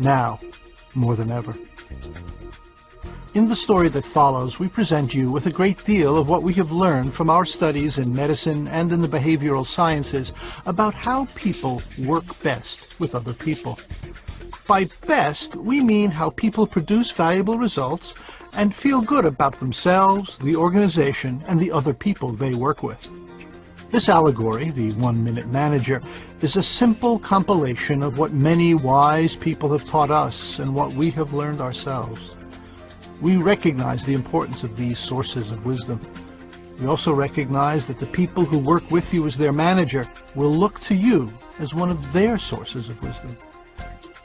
now more than ever. In the story that follows, we present you with a great deal of what we have learned from our studies in medicine and in the behavioral sciences about how people work best with other people. By best, we mean how people produce valuable results and feel good about themselves, the organization, and the other people they work with. This allegory, the 1 Minute Manager, is a simple compilation of what many wise people have taught us and what we have learned ourselves. We recognize the importance of these sources of wisdom. We also recognize that the people who work with you as their manager will look to you as one of their sources of wisdom.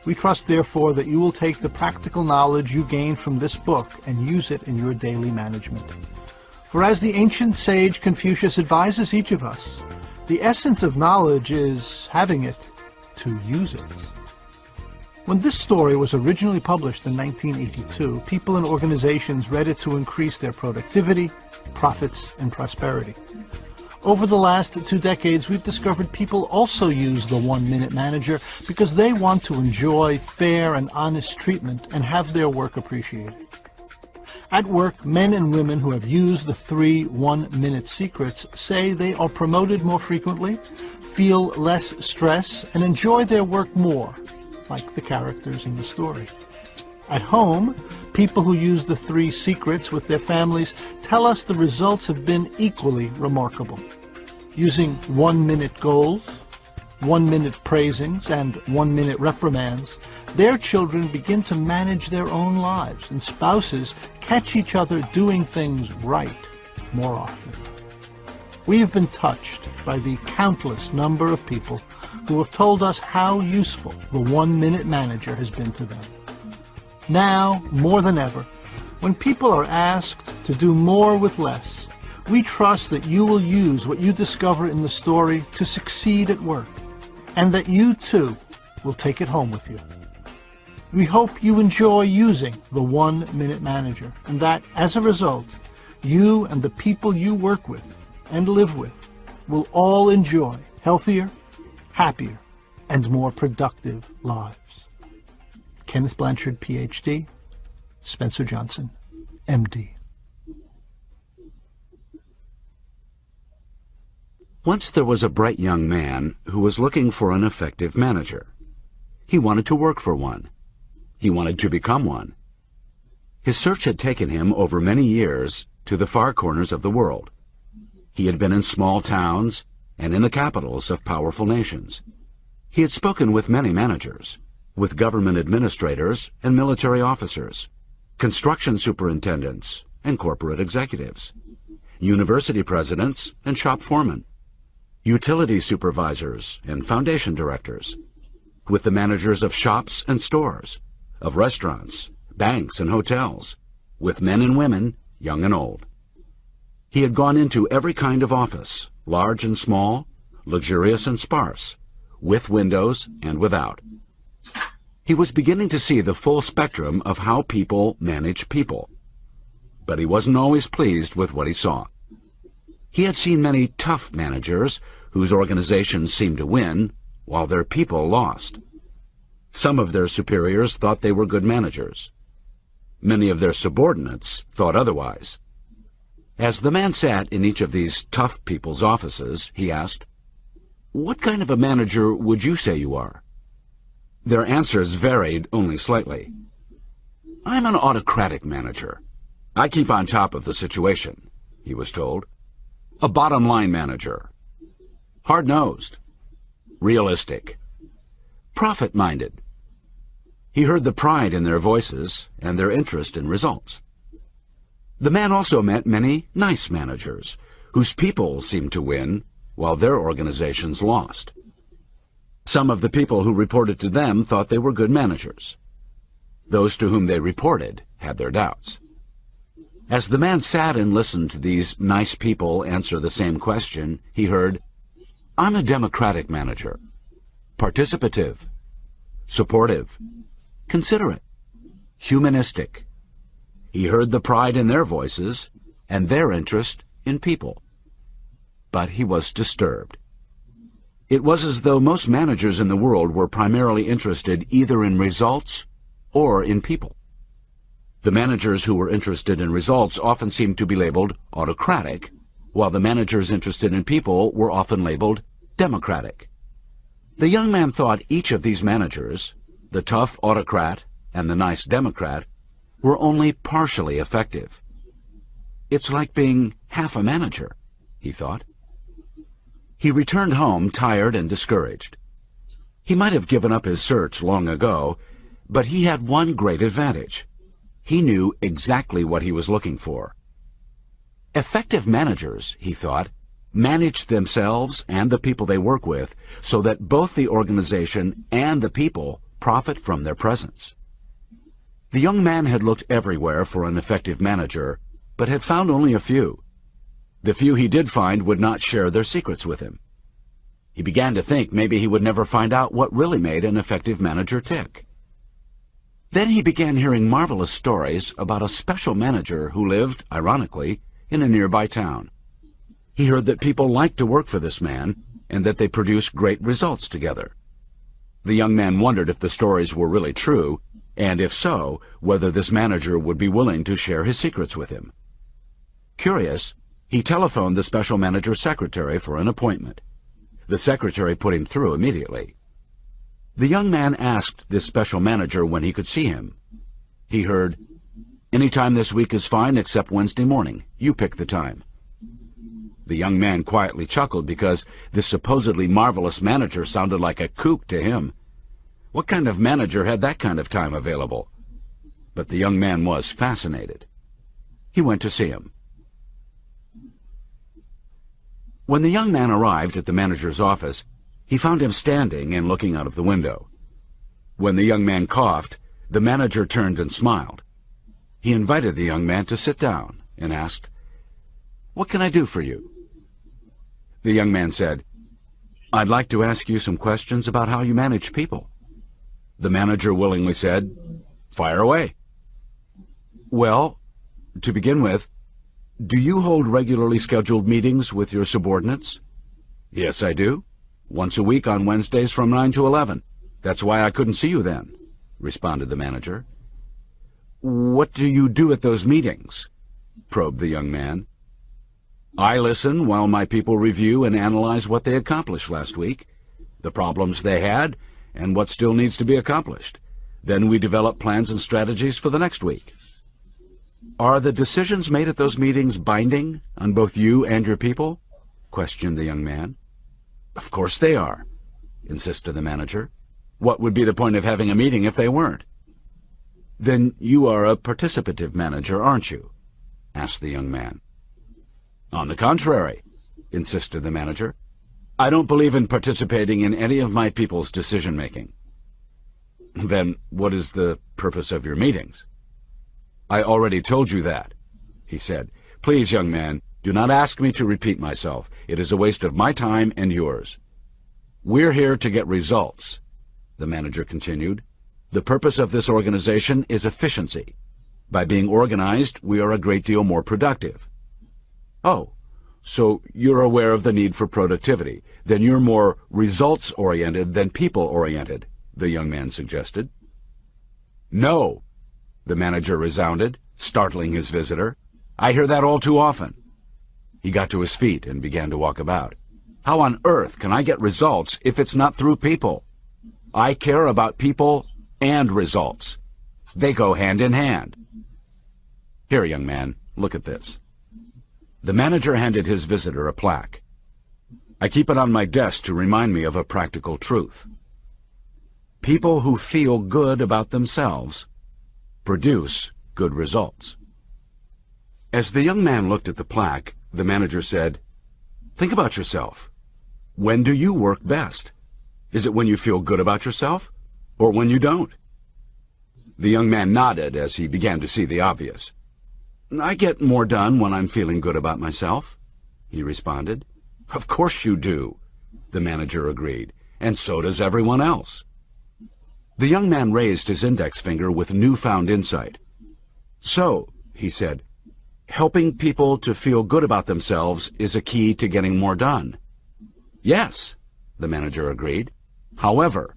We trust, therefore, that you will take the practical knowledge you gain from this book and use it in your daily management. For as the ancient sage Confucius advises each of us, the essence of knowledge is having it to use it. When this story was originally published in 1982, people and organizations read it to increase their productivity, profits, and prosperity. Over the last 2 decades, we've discovered people also use the 1 Minute Manager because they want to enjoy fair and honest treatment and have their work appreciated. At work, men and women who have used the 3 1-minute secrets say they are promoted more frequently, feel less stress, and enjoy their work more, like the characters in the story. At home, people who use the 3 secrets with their families tell us the results have been equally remarkable. Using 1-minute goals, 1-minute praisings, and 1-minute reprimands, their children begin to manage their own lives, and spouses catch each other doing things right more often. We have been touched by the countless number of people who have told us how useful the 1 Minute Manager has been to them. Now, more than ever, when people are asked to do more with less, we trust that you will use what you discover in the story to succeed at work, and that you, too, will take it home with you. We hope you enjoy using the 1 Minute Manager, and that, as a result, you and the people you work with and live with will all enjoy healthier, happier, and more productive lives. Kenneth Blanchard, Ph.D., Spencer Johnson, M.D. Once there was a bright young man who was looking for an effective manager. He wanted to work for one. He wanted to become one. His search had taken him over many years to the far corners of the world. He had been in small towns and in the capitals of powerful nations. He had spoken with many managers, with government administrators and military officers, construction superintendents and corporate executives, university presidents and shop foremen, utility supervisors and foundation directors, with the managers of shops and stores, of restaurants, banks and hotels, with men and women, young and old. He had gone into every kind of office, large and small, luxurious and sparse, with windows and without. He was beginning to see the full spectrum of how people manage people. But he wasn't always pleased with what he saw. He had seen many tough managers whose organizations seemed to win, while their people lost. Some of their superiors thought they were good managers. Many of their subordinates thought otherwise. As the man sat in each of these tough people's offices, he asked, "What kind of a manager would you say you are?" Their answers varied only slightly. "I'm an autocratic manager. I keep on top of the situation," he was told. "A bottom-line manager. Hard-nosed. Realistic. Profit-minded." He heard the pride in their voices and their interest in results. The man also met many nice managers, whose people seemed to win, while their organizations lost. Some of the people who reported to them thought they were good managers. Those to whom they reported had their doubts. As the man sat and listened to these nice people answer the same question, he heard, "I'm a democratic manager. Participative. Supportive. Considerate. Humanistic." He heard the pride in their voices and their interest in people. But he was disturbed. It was as though most managers in the world were primarily interested either in results or in people. The managers who were interested in results often seemed to be labeled autocratic, while the managers interested in people were often labeled democratic. The young man thought each of these managers, the tough autocrat and the nice democrat, were only partially effective. It's like being half a manager, he thought. He returned home tired and discouraged. He might have given up his search long ago, but he had one great advantage. He knew exactly what he was looking for. Effective managers, he thought, manage themselves and the people they work with so that both the organization and the people profit from their presence. The young man had looked everywhere for an effective manager, but had found only a few. The few he did find would not share their secrets with him. He began to think maybe he would never find out what really made an effective manager tick. Then he began hearing marvelous stories about a special manager who lived, ironically, in a nearby town. He heard that people liked to work for this man and that they produced great results together. The young man wondered if the stories were really true, and if so, whether this manager would be willing to share his secrets with him. Curious, he telephoned the special manager's secretary for an appointment. The secretary put him through immediately. The young man asked this special manager when he could see him. He heard, "Any time this week is fine except Wednesday morning. You pick the time." The young man quietly chuckled because this supposedly marvelous manager sounded like a kook to him. What kind of manager had that kind of time available? But the young man was fascinated. He went to see him. When the young man arrived at the manager's office, he found him standing and looking out of the window. When the young man coughed, the manager turned and smiled. He invited the young man to sit down and asked, "What can I do for you?" The young man said, "I'd like to ask you some questions about how you manage people." The manager willingly said, "Fire away." "Well, to begin with, do you hold regularly scheduled meetings with your subordinates?" "Yes, I do. Once a week on Wednesdays from 9 to 11. That's why I couldn't see you then," responded the manager. "What do you do at those meetings?" probed the young man. "I listen while my people review and analyze what they accomplished last week, the problems they had, and what still needs to be accomplished. Then we develop plans and strategies for the next week." "Are the decisions made at those meetings binding on both you and your people?" questioned the young man. "Of course they are," insisted the manager. "What would be the point of having a meeting if they weren't?" "Then you are a participative manager, aren't you?" asked the young man. "On the contrary," insisted the manager. "I don't believe in participating in any of my people's decision-making." "Then what is the purpose of your meetings?" "I already told you that," he said. "Please, young man, do not ask me to repeat myself. It is a waste of my time and yours." "We're here to get results," the manager continued. "The purpose of this organization is efficiency. By being organized, we are a great deal more productive." "Oh, so you're aware of the need for productivity. Then you're more results-oriented than people-oriented," the young man suggested. "No," the manager resounded, startling his visitor. "I hear that all too often." He got to his feet and began to walk about. "How on earth can I get results if it's not through people? I care about people and results. They go hand in hand." "Here, young man, look at this." The manager handed his visitor a plaque. "I keep it on my desk to remind me of a practical truth. People who feel good about themselves produce good results." As the young man looked at the plaque, the manager said, "Think about yourself. When do you work best? Is it when you feel good about yourself, or when you don't?" The young man nodded as he began to see the obvious. "I get more done when I'm feeling good about myself," he responded. "Of course you do," the manager agreed, "and so does everyone else." The young man raised his index finger with newfound insight. "So," he said, "helping people to feel good about themselves is a key to getting more done." "Yes," the manager agreed. However,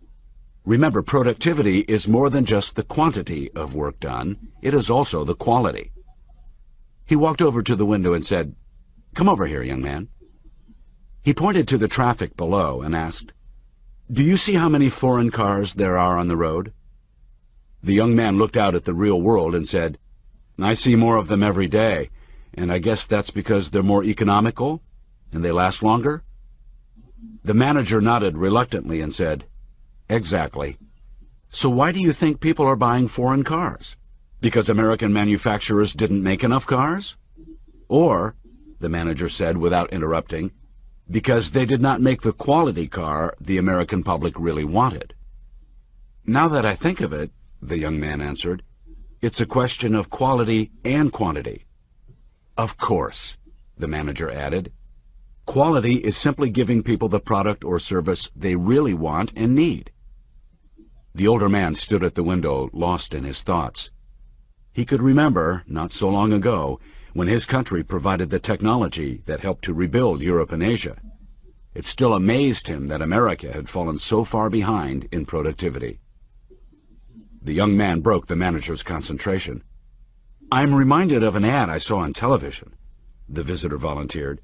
remember, productivity is more than just the quantity of work done. It is also the quality. He walked over to the window and said, "Come over here, young man." He pointed to the traffic below and asked, "Do you see how many foreign cars there are on the road?" The young man looked out at the real world and said, "I see more of them every day, and I guess that's because they're more economical and they last longer?" The manager nodded reluctantly and said, "Exactly. So why do you think people are buying foreign cars? Because American manufacturers didn't make enough cars? Or," the manager said without interrupting, "because they did not make the quality car the American public really wanted?" "Now that I think of it," the young man answered, "it's a question of quality and quantity." "Of course," the manager added. "Quality is simply giving people the product or service they really want and need." The older man stood at the window, lost in his thoughts. He could remember, not so long ago, when his country provided the technology that helped to rebuild Europe and Asia. It still amazed him that America had fallen so far behind in productivity. The young man broke the manager's concentration. "I'm reminded of an ad I saw on television," the visitor volunteered.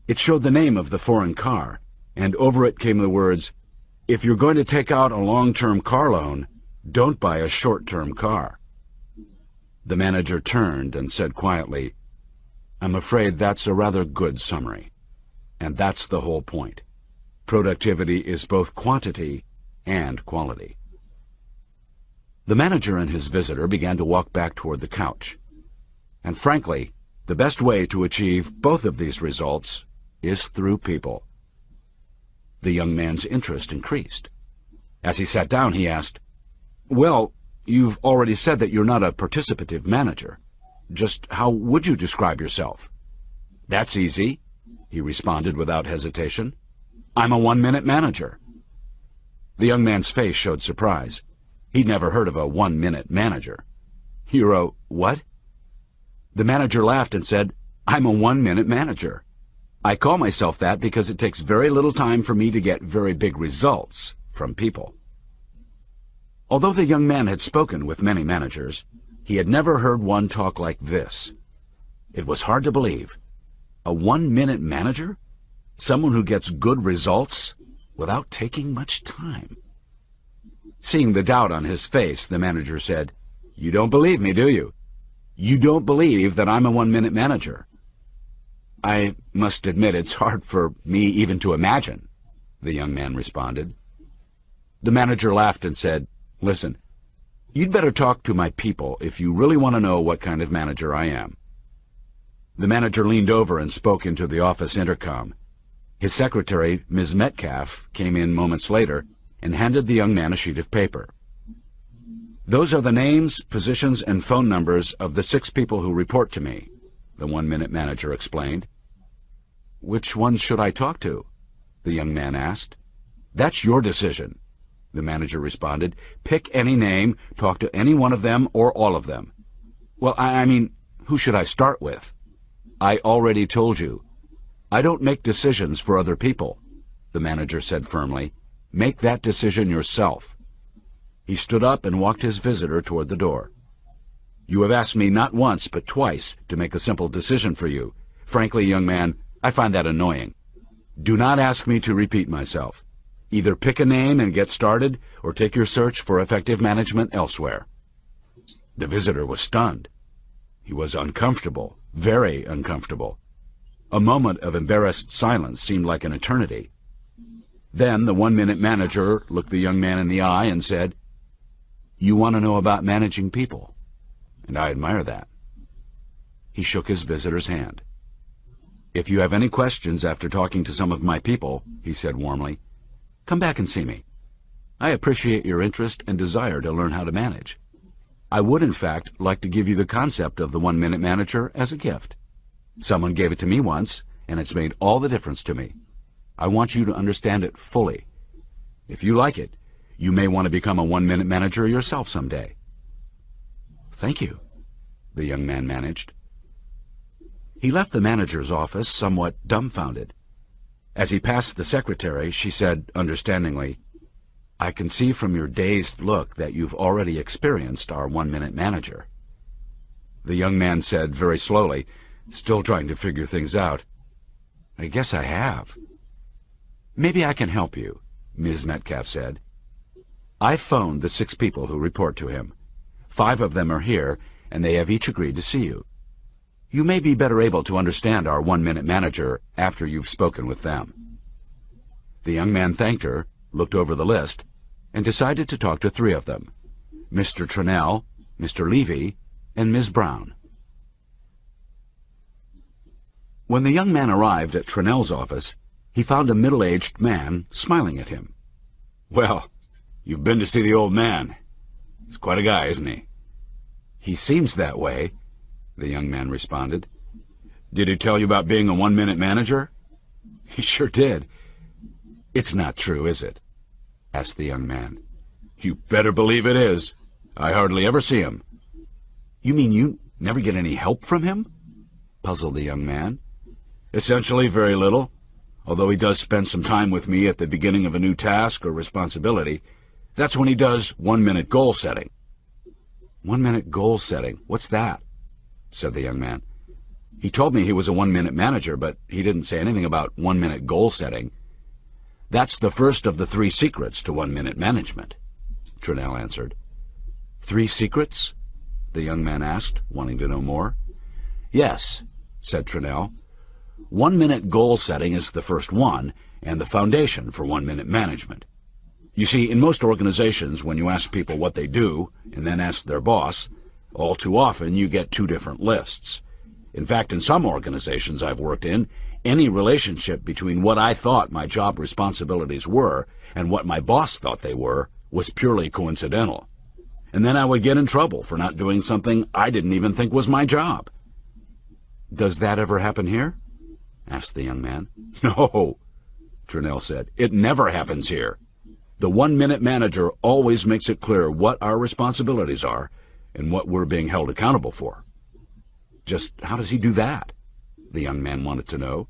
"It showed the name of the foreign car, and over it came the words, 'If you're going to take out a long-term car loan, don't buy a short-term car.'" The manager turned and said quietly, "I'm afraid that's a rather good summary. And that's the whole point. Productivity is both quantity and quality." The manager and his visitor began to walk back toward the couch. And frankly, the best way to achieve both of these results is through people. The young man's interest increased. As he sat down, he asked, "Well, you've already said that you're not a participative manager. Just how would you describe yourself?" "That's easy," he responded without hesitation. "I'm a one-minute manager." The young man's face showed surprise. He'd never heard of a one-minute manager. "You're a what?" The manager laughed and said, "I'm a one-minute manager. I call myself that because it takes very little time for me to get very big results from people." Although the young man had spoken with many managers, he had never heard one talk like this. It was hard to believe. A one-minute manager? Someone who gets good results without taking much time. Seeing the doubt on his face, the manager said, "You don't believe me, do you? You don't believe that I'm a one-minute manager?" "I must admit it's hard for me even to imagine," the young man responded. The manager laughed and said, "Listen, you'd better talk to my people if you really want to know what kind of manager I am." The manager leaned over and spoke into the office intercom. His secretary, Ms. Metcalf, came in moments later and handed the young man a sheet of paper. "Those are the names, positions, and phone numbers of the 6 people who report to me," the one-minute manager explained. "Which ones should I talk to?" the young man asked. "That's your decision," the manager responded. "Pick any name, talk to any one of them or all of them." "Well, I mean, who should I start with?" "I already told you. I don't make decisions for other people," the manager said firmly. "Make that decision yourself." He stood up and walked his visitor toward the door. "You have asked me not once but twice to make a simple decision for you. Frankly, young man, I find that annoying. Do not ask me to repeat myself. Either pick a name and get started, or take your search for effective management elsewhere." The visitor was stunned. He was uncomfortable, very uncomfortable. A moment of embarrassed silence seemed like an eternity. Then the one-minute manager looked the young man in the eye and said, "You want to know about managing people, and I admire that." He shook his visitor's hand. "If you have any questions after talking to some of my people," he said warmly, "come back and see me. I appreciate your interest and desire to learn how to manage. I would, in fact, like to give you the concept of the one-minute manager as a gift. Someone gave it to me once, and it's made all the difference to me. I want you to understand it fully. If you like it, you may want to become a one-minute manager yourself someday." "Thank you," the young man managed. He left the manager's office somewhat dumbfounded. As he passed the secretary, she said understandingly, "I can see from your dazed look that you've already experienced our one-minute manager." The young man said very slowly, still trying to figure things out, "I guess I have." "Maybe I can help you," Ms. Metcalf said. "I phoned the 6 people who report to him. 5 of them are here, and they have each agreed to see you. You may be better able to understand our one-minute manager after you've spoken with them." The young man thanked her, looked over the list, and decided to talk to 3 of them, Mr. Trennell, Mr. Levy, and Ms. Brown. When the young man arrived at Trennell's office, he found a middle-aged man smiling at him. "Well, you've been to see the old man. He's quite a guy, isn't he?" "He seems that way," the young man responded. "Did he tell you about being a one-minute manager?" "He sure did." "It's not true, is it?" asked the young man. "You better believe it is. I hardly ever see him." "You mean you never get any help from him?" puzzled the young man. "Essentially very little, although he does spend some time with me at the beginning of a new task or responsibility. That's when he does one-minute goal setting." "One-minute goal setting? What's that?" said the young man. "He told me he was a one-minute manager, but he didn't say anything about one-minute goal setting." "That's the first of the 3 secrets to one-minute management," Trennell answered. 3 secrets?" the young man asked, wanting to know more. "Yes," said Trennell. "One-minute goal setting is the first one, and the foundation for one-minute management. You see, in most organizations, when you ask people what they do, and then ask their boss, all too often you get 2 different lists. In fact, in some organizations I've worked in, any relationship between what I thought my job responsibilities were and what my boss thought they were was purely coincidental. And then I would get in trouble for not doing something I didn't even think was my job." "Does that ever happen here?" asked the young man. "No," Trennell said. "It never happens here. The one-minute manager always makes it clear what our responsibilities are and what we're being held accountable for." "Just how does he do that?" the young man wanted to know.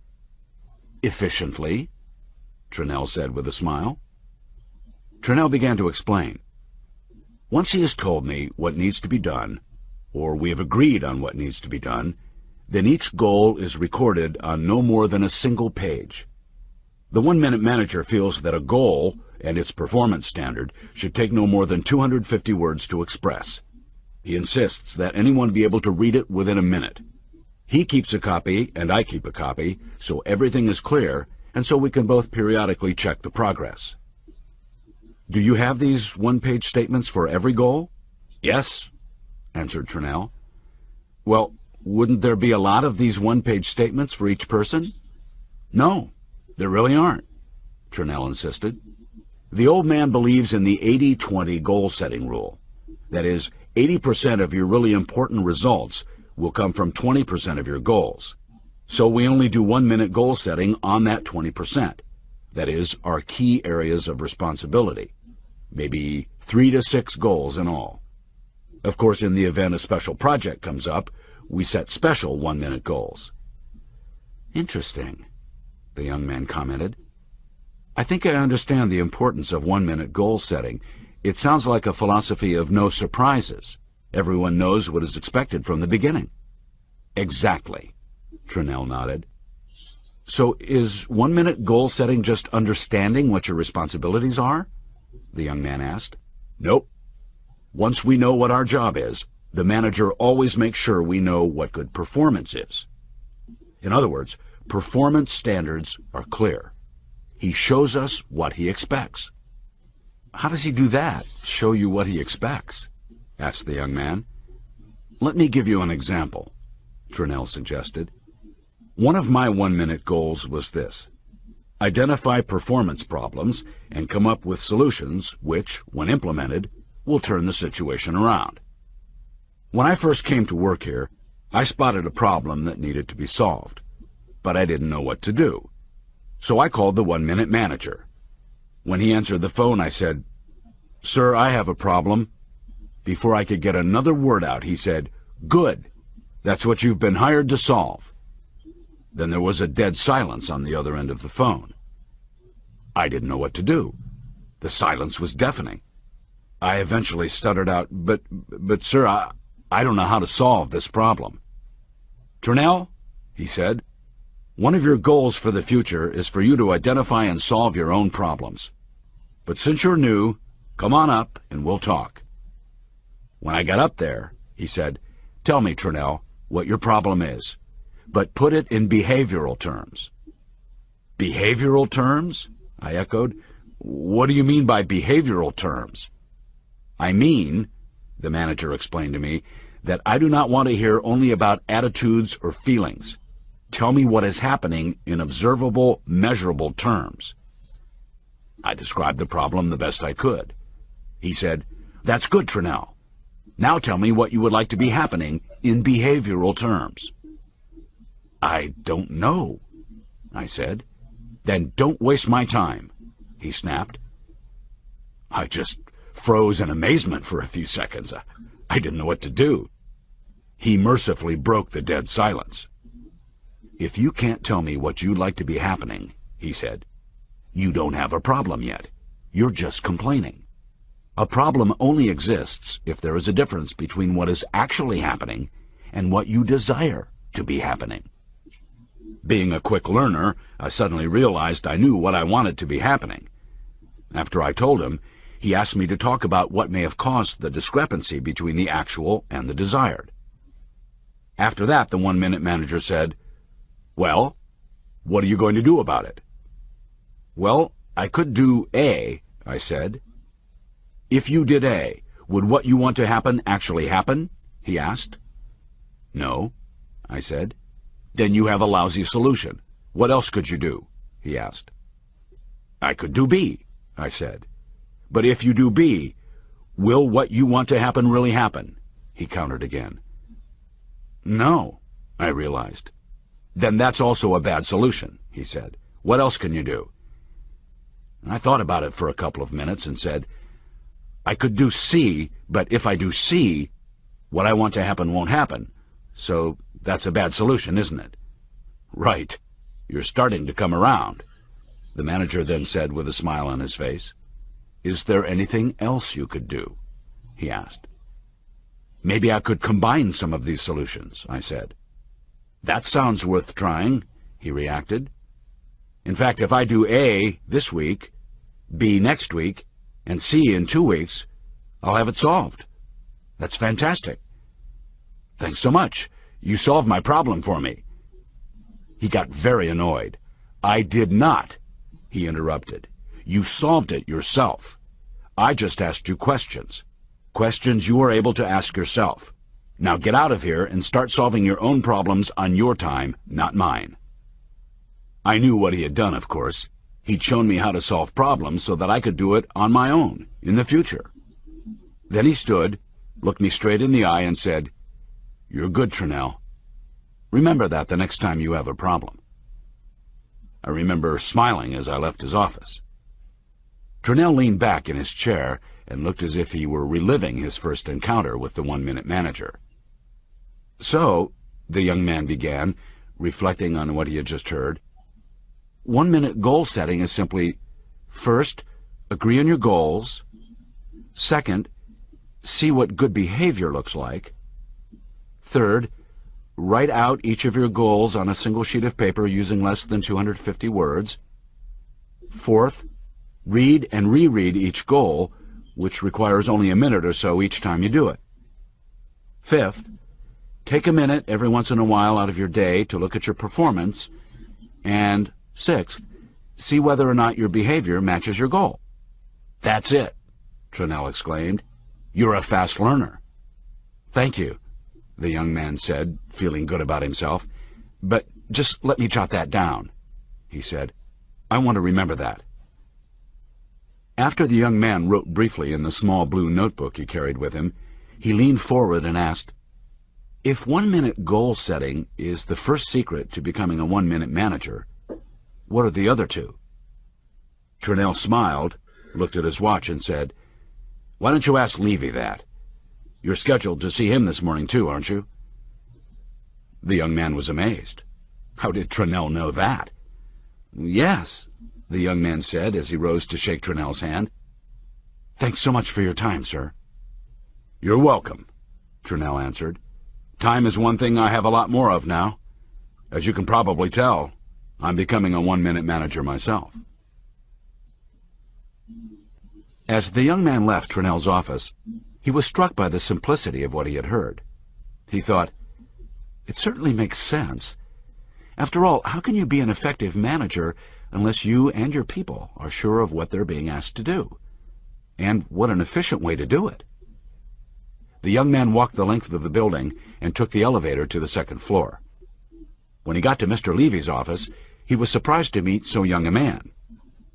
"Efficiently," Trennell said with a smile. Trennell began to explain. "Once he has told me what needs to be done, or we have agreed on what needs to be done, then each goal is recorded on no more than a single page. The one-minute manager feels that a goal and its performance standard should take no more than 250 words to express. He insists that anyone be able to read it within a minute. He keeps a copy and I keep a copy, so everything is clear, and so we can both periodically check the progress." "Do you have these one-page statements for every goal?" "Yes," answered Trennell. "Well, wouldn't there be a lot of these one-page statements for each person?" "No, there really aren't," Trennell insisted. "The old man believes in the 80-20 goal-setting rule. That is, 80% of your really important results will come from 20% of your goals. So we only do one-minute goal setting on that 20%. That is, our key areas of responsibility. Maybe 3 to 6 goals in all. Of course, in the event a special project comes up, we set special one-minute goals." "Interesting," the young man commented. "I think I understand the importance of one-minute goal setting. It sounds like a philosophy of no surprises. Everyone knows what is expected from the beginning." "Exactly," Trennell nodded. "So is one-minute goal setting just understanding what your responsibilities are?" the young man asked. "Nope. Once we know what our job is, the manager always makes sure we know what good performance is. In other words, performance standards are clear. He shows us what he expects." "How does he do that, show you what he expects?" asked the young man. "Let me give you an example," Trennell suggested. "One of my one-minute goals was this: identify performance problems and come up with solutions which, when implemented, will turn the situation around. When I first came to work here, I spotted a problem that needed to be solved, but I didn't know what to do. So I called the one-minute manager. When he answered the phone, I said, "Sir, I have a problem." Before I could get another word out, he said, "Good. That's what you've been hired to solve." Then there was a dead silence on the other end of the phone. I didn't know what to do. The silence was deafening. I eventually stuttered out, But sir, I don't know how to solve this problem." "Turnell," he said, "one of your goals for the future is for you to identify and solve your own problems. But since you're new, come on up and we'll talk." When I got up there, he said, "Tell me, Turnell, what your problem is, but put it in behavioral terms." "Behavioral terms?" I echoed. "What do you mean by behavioral terms?" "I mean," the manager explained to me, "that I do not want to hear only about attitudes or feelings. Tell me what is happening in observable, measurable terms." I described the problem the best I could. He said, "That's good, Turnell. Now tell me what you would like to be happening in behavioral terms." "I don't know," I said. "Then don't waste my time," he snapped. I just froze in amazement for a few seconds. I didn't know what to do. He mercifully broke the dead silence. "If you can't tell me what you'd like to be happening," he said, "you don't have a problem yet. You're just complaining. A problem only exists if there is a difference between what is actually happening and what you desire to be happening." Being a quick learner, I suddenly realized I knew what I wanted to be happening. After I told him, he asked me to talk about what may have caused the discrepancy between the actual and the desired. After that, the one-minute manager said, "Well, what are you going to do about it?" "Well, I could do A," I said. "If you did A, would what you want to happen actually happen?" he asked. "No," I said. "Then you have a lousy solution. What else could you do?" he asked. "I could do B," I said. "But if you do B, will what you want to happen really happen?" he countered again. "No," I realized. "Then that's also a bad solution," he said. "What else can you do?" I thought about it for a couple of minutes and said, "I could do C, but if I do C, what I want to happen won't happen. So that's a bad solution, isn't it?" "Right. You're starting to come around," the manager then said with a smile on his face. "Is there anything else you could do?" he asked. "Maybe I could combine some of these solutions," I said. "That sounds worth trying," he reacted. "In fact, if I do A this week, B next week, and C in 2 weeks, I'll have it solved." "That's fantastic." "Thanks so much. You solved my problem for me." He got very annoyed. "I did not," he interrupted. "You solved it yourself. I just asked you questions. Questions you are able to ask yourself. Now get out of here and start solving your own problems on your time, not mine." I knew what he had done, of course. He'd shown me how to solve problems so that I could do it on my own in the future. Then he stood, looked me straight in the eye, and said, "You're good, Turnell. Remember that the next time you have a problem." I remember smiling as I left his office. Turnell leaned back in his chair and looked as if he were reliving his first encounter with the one-minute manager. "So," the young man began, reflecting on what he had just heard, "1-minute goal setting is simply, first, agree on your goals. Second, see what good behavior looks like. Third, write out each of your goals on a single sheet of paper using less than 250 words. Fourth, read and reread each goal, which requires only a minute or so each time you do it. Fifth, take a minute every once in a while out of your day to look at your performance. And sixth, see whether or not your behavior matches your goal." "That's it," Turnell exclaimed. "You're a fast learner." "Thank you," the young man said, feeling good about himself. "But just let me jot that down," he said. "I want to remember that." After the young man wrote briefly in the small blue notebook he carried with him, he leaned forward and asked, "If 1-minute goal setting is the first secret to becoming a 1-minute manager, what are the other two?" Turnell smiled, looked at his watch, and said, "Why don't you ask Levy that? You're scheduled to see him this morning, too, aren't you?" The young man was amazed. How did Turnell know that? "Yes," the young man said as he rose to shake Turnell's hand. "Thanks so much for your time, sir." "You're welcome," Turnell answered. "Time is one thing I have a lot more of now. As you can probably tell, I'm becoming a one-minute manager myself." As the young man left Turnell's office, he was struck by the simplicity of what he had heard. He thought, "It certainly makes sense. After all, how can you be an effective manager unless you and your people are sure of what they're being asked to do? And what an efficient way to do it." The young man walked the length of the building and took the elevator to the second floor. When he got to Mr. Levy's office, he was surprised to meet so young a man.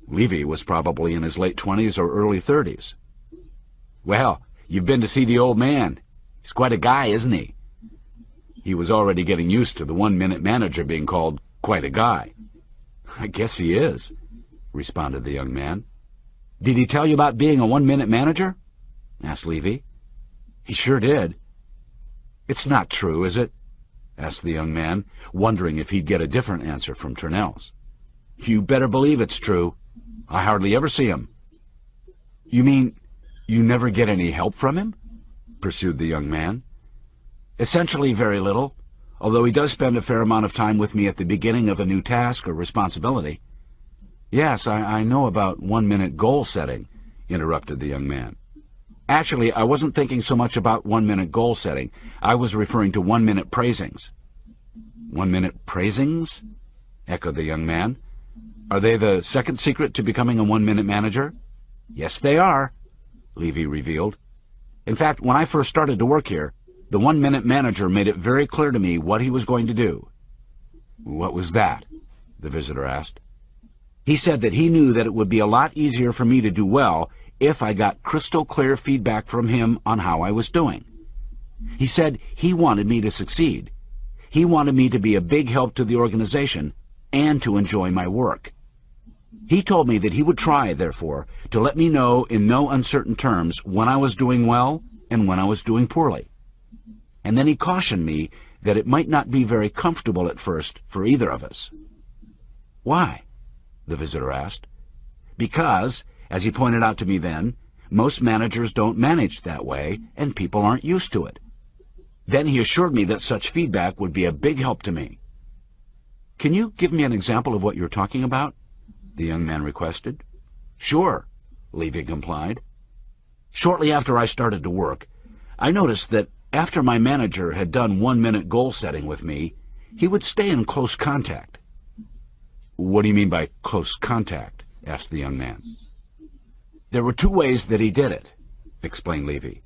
Levy was probably in his late 20s or early 30s. "Well, you've been to see the old man. He's quite a guy, isn't he?" He was already getting used to the one-minute manager being called quite a guy. "I guess he is," responded the young man. "Did he tell you about being a one-minute manager?" asked Levy. "He sure did." "It's not true, is it?" asked the young man, wondering if he'd get a different answer from Turnell's. "You better believe it's true. I hardly ever see him." "You mean you never get any help from him?" pursued the young man. "Essentially very little, although he does spend a fair amount of time with me at the beginning of a new task or responsibility." "Yes, I know about one-minute goal setting," interrupted the young man. "Actually, I wasn't thinking so much about one-minute goal setting. I was referring to one-minute praisings." "One-minute praisings?" echoed the young man. "Are they the second secret to becoming a one-minute manager?" "Yes, they are," Levy revealed. "In fact, when I first started to work here, the one-minute manager made it very clear to me what he was going to do." "What was that?" the visitor asked. "He said that he knew that it would be a lot easier for me to do well if I got crystal clear feedback from him on how I was doing. He said he wanted me to succeed. He wanted me to be a big help to the organization and to enjoy my work. He told me that he would try, therefore, to let me know in no uncertain terms when I was doing well and when I was doing poorly. And then he cautioned me that it might not be very comfortable at first for either of us." "Why?" the visitor asked. "Because, as he pointed out to me then, most managers don't manage that way, and people aren't used to it. Then he assured me that such feedback would be a big help to me." "Can you give me an example of what you're talking about?" the young man requested. "Sure," Levy complied. "Shortly after I started to work, I noticed that after my manager had done one-minute goal setting with me, he would stay in close contact." "What do you mean by close contact?" asked the young man. "There were two ways that he did it," explained Levy.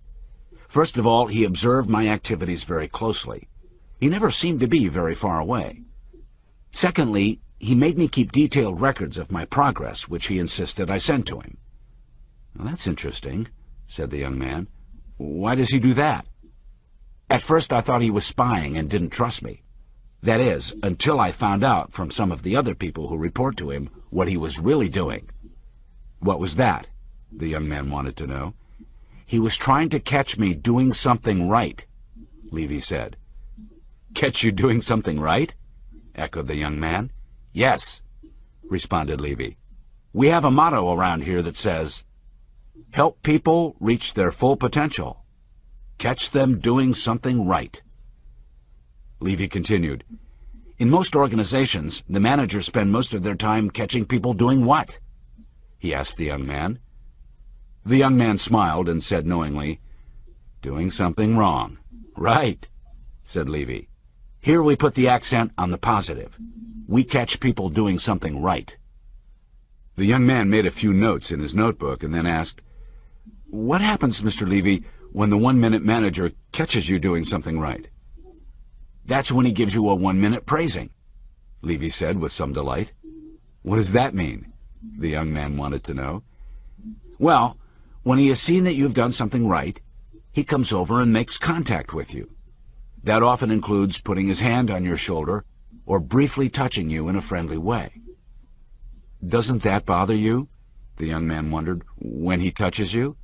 "First of all, he observed my activities very closely. He never seemed to be very far away. Secondly, he made me keep detailed records of my progress, which he insisted I send to him." "Well, that's interesting," said the young man. "Why does he do that?" "At first I thought he was spying and didn't trust me. That is, until I found out from some of the other people who report to him what he was really doing." "What was that?" the young man wanted to know. "He was trying to catch me doing something right," Levy said. "Catch you doing something right?" echoed the young man. "Yes," responded Levy. "We have a motto around here that says, 'Help people reach their full potential. Catch them doing something right.'" Levy continued, "In most organizations, the managers spend most of their time catching people doing what?" he asked the young man. The young man smiled and said knowingly, "Doing something wrong." "Right," said Levy. "Here we put the accent on the positive. We catch people doing something right." The young man made a few notes in his notebook and then asked, "What happens, Mr. Levy, when the one-minute manager catches you doing something right?" "That's when he gives you a one-minute praising," Levy said with some delight. "What does that mean?" the young man wanted to know. "Well, when he has seen that you've done something right, he comes over and makes contact with you. That often includes putting his hand on your shoulder or briefly touching you in a friendly way." "Doesn't that bother you?" the young man wondered, "when he touches you?"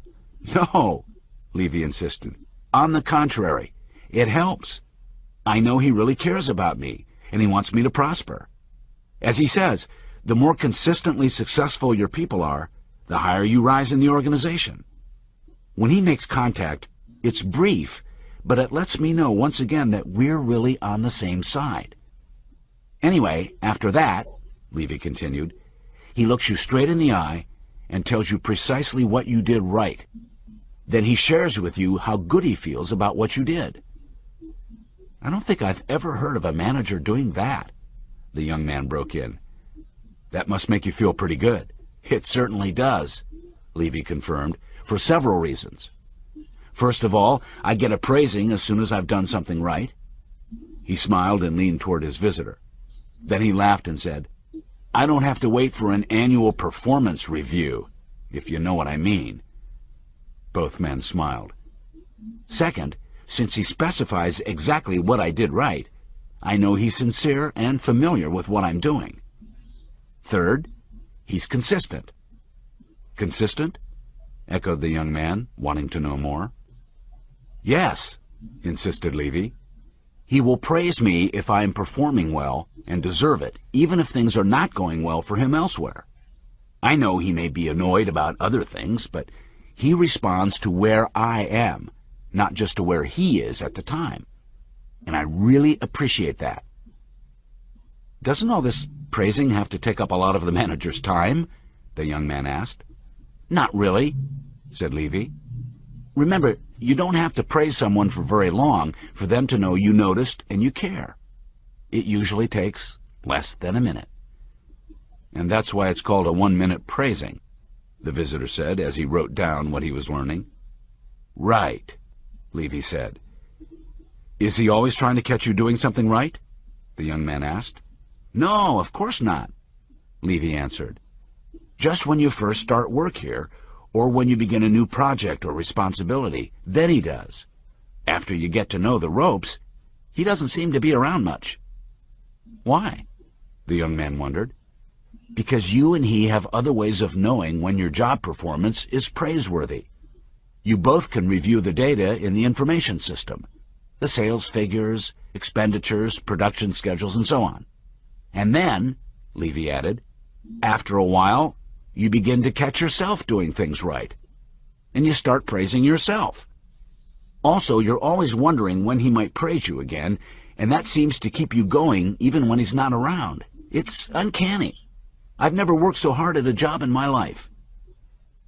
"No," Levy insisted. "On the contrary, it helps. I know he really cares about me, and he wants me to prosper. As he says, the more consistently successful your people are, the higher you rise in the organization. When he makes contact, it's brief, but it lets me know once again that we're really on the same side. Anyway, after that, Levy continued, he looks you straight in the eye and tells you precisely what you did right. Then he shares with you how good he feels about what you did. I don't think I've ever heard of a manager doing that, the young man broke in. That must make you feel pretty good. It certainly does, Levy confirmed, for several reasons. First of all, I get a praising as soon as I've done something right. He smiled and leaned toward his visitor. Then he laughed and said, I don't have to wait for an annual performance review, if you know what I mean. Both men smiled. Second, since he specifies exactly what I did right, I know he's sincere and familiar with what I'm doing. Third, he's consistent. Consistent? Echoed the young man, wanting to know more. Yes, insisted Levy. He will praise me if I am performing well and deserve it, even if things are not going well for him elsewhere. I know he may be annoyed about other things, but he responds to where I am, not just to where he is at the time. And I really appreciate that. Doesn't all this praising have to take up a lot of the manager's time? The young man asked. Not really, said Levy. Remember, you don't have to praise someone for very long for them to know you noticed and you care. It usually takes less than a minute. And that's why it's called a 1-minute praising, the visitor said as he wrote down what he was learning. Right, Levy said. Is he always trying to catch you doing something right? The young man asked. No, of course not, Levy answered. Just when you first start work here, or when you begin a new project or responsibility, then he does. After you get to know the ropes, he doesn't seem to be around much. Why? The young man wondered. Because you and he have other ways of knowing when your job performance is praiseworthy. You both can review the data in the information system, the sales figures, expenditures, production schedules, and so on. And then, Levy added, after a while, you begin to catch yourself doing things right, and you start praising yourself. Also, you're always wondering when he might praise you again, and that seems to keep you going even when he's not around. It's uncanny. I've never worked so hard at a job in my life.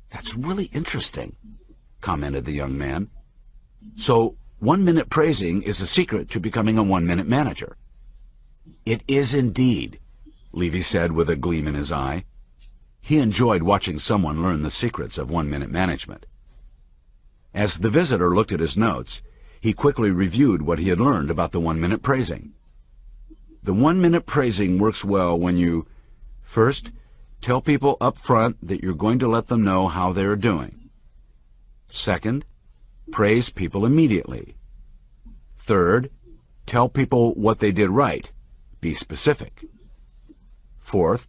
That's really interesting, commented the young man. So, 1-minute praising is a secret to becoming a 1-minute manager. It is indeed, Levy said with a gleam in his eye. He enjoyed watching someone learn the secrets of 1-minute management. As the visitor looked at his notes, he quickly reviewed what he had learned about the 1-minute praising. The 1-minute praising works well when you, first, tell people up front that you're going to let them know how they're doing. Second, praise people immediately. Third, tell people what they did right. Be specific. Fourth,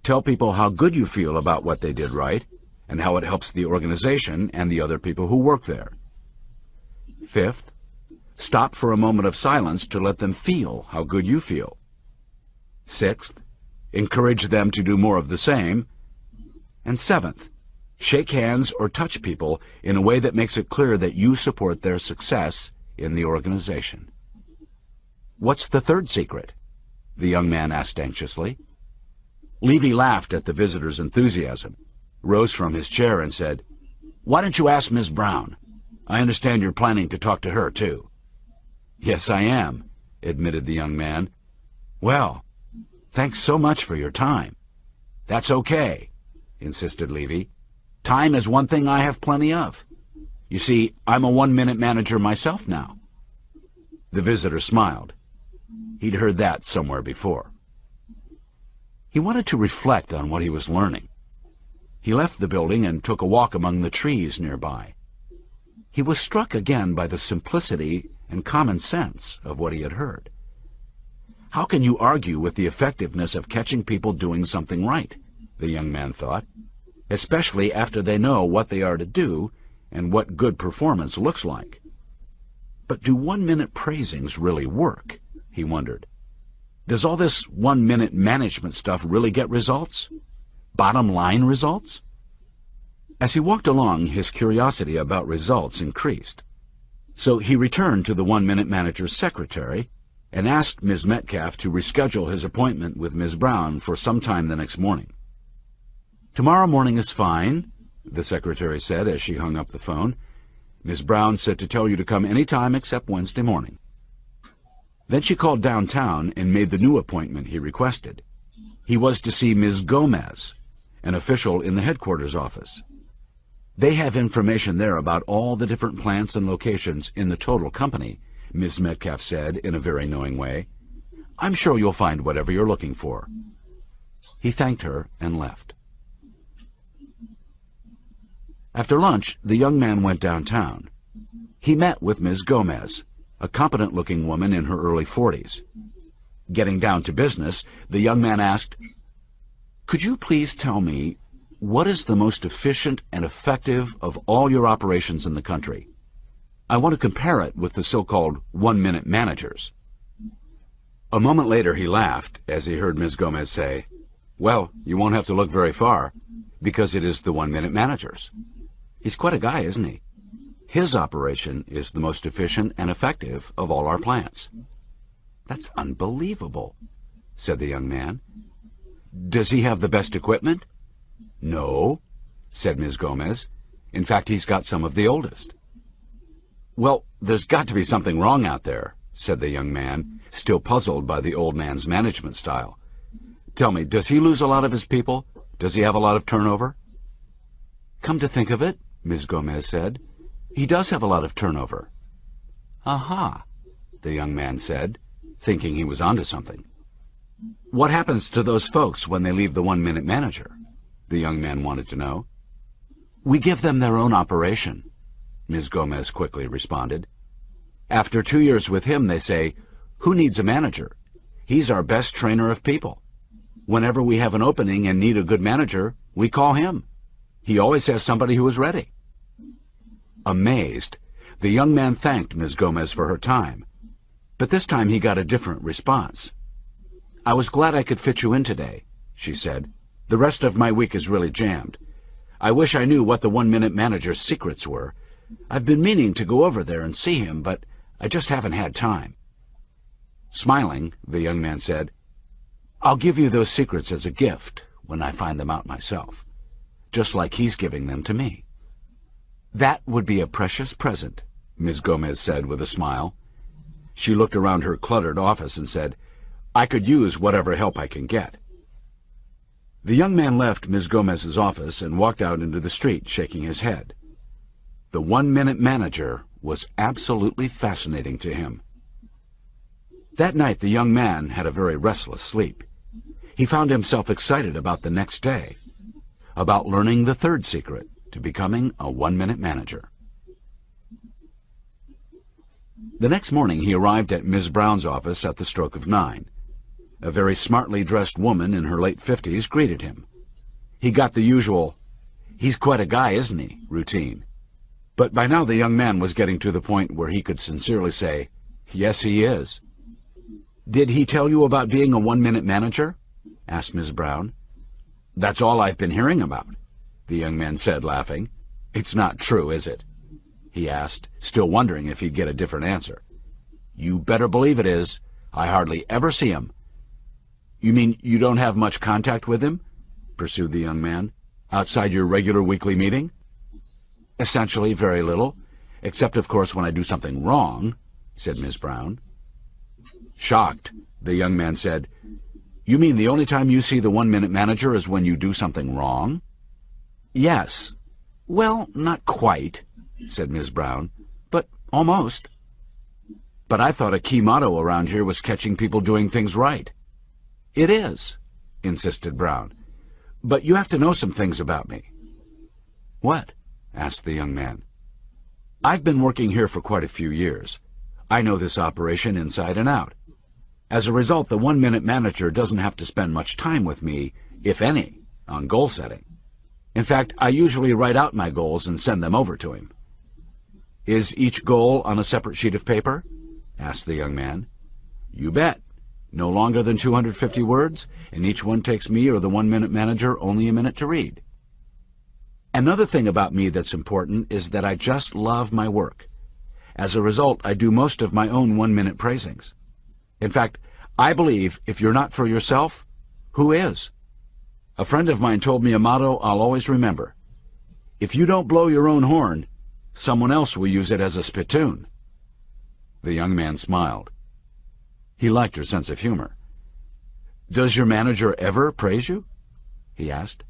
tell people how good you feel about what they did right and how it helps the organization and the other people who work there. Fifth, stop for a moment of silence to let them feel how good you feel. Sixth, encourage them to do more of the same. And seventh, shake hands or touch people in a way that makes it clear that you support their success in the organization. What's the third secret? The young man asked anxiously. Levy laughed at the visitor's enthusiasm, rose from his chair and said, Why don't you ask Miss Brown? I understand you're planning to talk to her, too. Yes, I am, admitted the young man. Well, thanks so much for your time. That's okay, insisted Levy. Time is one thing I have plenty of. You see, I'm a 1-minute manager myself now. The visitor smiled. He'd heard that somewhere before. He wanted to reflect on what he was learning. He left the building and took a walk among the trees nearby. He was struck again by the simplicity and common sense of what he had heard. How can you argue with the effectiveness of catching people doing something right, the young man thought, especially after they know what they are to do and what good performance looks like. But do 1-minute praisings really work? He wondered. Does all this one-minute management stuff really get results? Bottom-line results? As he walked along, his curiosity about results increased. So he returned to the one-minute manager's secretary and asked Ms. Metcalf to reschedule his appointment with Ms. Brown for some time the next morning. "Tomorrow morning is fine," the secretary said as she hung up the phone. "Ms. Brown said to tell you to come any time except Wednesday morning." Then she called downtown and made the new appointment he requested. He was to see Ms. Gomez, an official in the headquarters office. "They have information there about all the different plants and locations in the total company," Ms. Metcalf said in a very knowing way. "I'm sure you'll find whatever you're looking for." He thanked her and left. After lunch, the young man went downtown. He met with Ms. Gomez, a competent-looking woman in her early 40s. Getting down to business, the young man asked, "Could you please tell me what is the most efficient and effective of all your operations in the country? I want to compare it with the so-called one-minute managers." A moment later he laughed as he heard Ms. Gomez say, "Well, you won't have to look very far, because it is the one-minute managers. He's quite a guy, isn't he? His operation is the most efficient and effective of all our plants." "That's unbelievable," said the young man. "Does he have the best equipment?" "No," said Ms. Gomez. "In fact, he's got some of the oldest." "Well, there's got to be something wrong out there," said the young man, still puzzled by the old man's management style. "Tell me, does he lose a lot of his people? Does he have a lot of turnover?" "Come to think of it," Ms. Gomez said, "he does have a lot of turnover." "Aha," the young man said, thinking he was onto something. "What happens to those folks when they leave the one-minute manager?" the young man wanted to know. "We give them their own operation," Ms. Gomez quickly responded. "After 2 years with him, they say, 'Who needs a manager? He's our best trainer of people. Whenever we have an opening and need a good manager, we call him. He always has somebody who is ready.'" Amazed, the young man thanked Ms. Gomez for her time, but this time he got a different response. "I was glad I could fit you in today," she said. "The rest of my week is really jammed. I wish I knew what the one-minute manager's secrets were. I've been meaning to go over there and see him, but I just haven't had time." Smiling, the young man said, "I'll give you those secrets as a gift when I find them out myself, just like he's giving them to me." "That would be a precious present," Ms. Gomez said with a smile. She looked around her cluttered office and said, "I could use whatever help I can get." The young man left Ms. Gomez's office and walked out into the street, shaking his head. The one-minute manager was absolutely fascinating to him. That night the young man had a very restless sleep. He found himself excited about the next day, about learning the third secret to becoming a one-minute manager. The next morning he arrived at Ms. Brown's office at the stroke of 9. A very smartly dressed woman in her late 50s greeted him. He got the usual, "He's quite a guy, isn't he?" routine. But by now the young man was getting to the point where he could sincerely say, "Yes, he is." "Did he tell you about being a one-minute manager?" asked Ms. Brown. "That's all I've been hearing about," the young man said, laughing. "It's not true, is it?" he asked, still wondering if he'd get a different answer. "You better believe it is. I hardly ever see him." "You mean you don't have much contact with him?" pursued the young man. "Outside your regular weekly meeting?" "Essentially very little, except of course when I do something wrong," said Ms. Brown. Shocked, the young man said, "You mean the only time you see the one-minute manager is when you do something wrong?" "Yes. Well, not quite," said Ms. Brown, "but almost." "But I thought a key motto around here was catching people doing things right." "It is," insisted Brown, "but you have to know some things about me." "What?" asked the young man. "I've been working here for quite a few years. I know this operation inside and out. As a result, the one-minute manager doesn't have to spend much time with me, if any, on goal setting. In fact, I usually write out my goals and send them over to him." "Is each goal on a separate sheet of paper?" asked the young man. "You bet. No longer than 250 words, and each one takes me or the one-minute manager only a minute to read. Another thing about me that's important is that I just love my work. As a result, I do most of my own one-minute praisings. In fact, I believe if you're not for yourself, who is? A friend of mine told me a motto I'll always remember. If you don't blow your own horn, someone else will use it as a spittoon. The young man smiled. He liked her sense of humor. Does your manager ever praise you? He asked.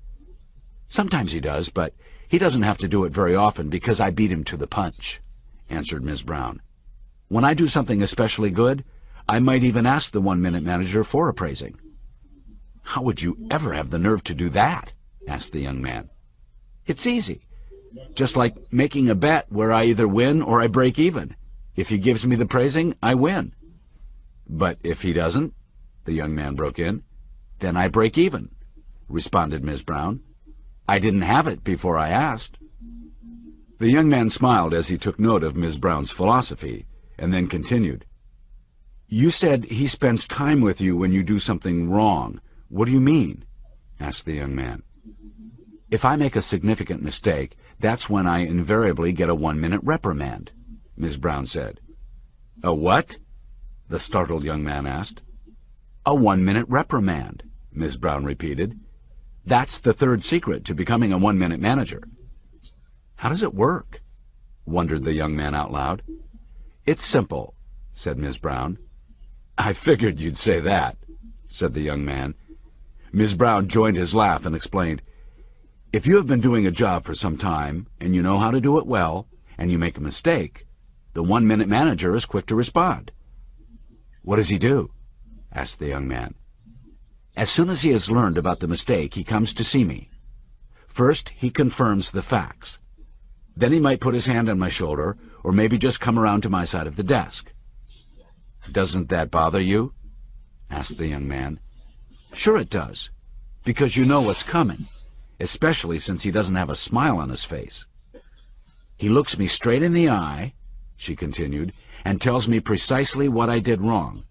Sometimes he does, but he doesn't have to do it very often because I beat him to the punch, answered Ms. Brown. When I do something especially good, I might even ask the one-minute manager for a praising. How would you ever have the nerve to do that? Asked the young man. It's easy. Just like making a bet where I either win or I break even. If he gives me the praising, I win. But if he doesn't, the young man broke in, then I break even, responded Ms. Brown. I didn't have it before I asked. The young man smiled as he took note of Ms. Brown's philosophy, and then continued. You said he spends time with you when you do something wrong. What do you mean? Asked the young man. If I make a significant mistake, that's when I invariably get a one-minute reprimand, Ms. Brown said. A what? The startled young man asked. A one-minute reprimand, Ms. Brown repeated. That's the third secret to becoming a one-minute manager. How does it work? Wondered the young man out loud. It's simple, said Ms. Brown. I figured you'd say that, said the young man. Ms. Brown joined his laugh and explained, if you have been doing a job for some time, and you know how to do it well, and you make a mistake, the one-minute manager is quick to respond. What does he do? Asked the young man. As soon as he has learned about the mistake, he comes to see me. First, he confirms the facts. Then he might put his hand on my shoulder, or maybe just come around to my side of the desk. Doesn't that bother you? Asked the young man. Sure it does, because you know what's coming, especially since he doesn't have a smile on his face. He looks me straight in the eye, she continued, and tells me precisely what I did wrong.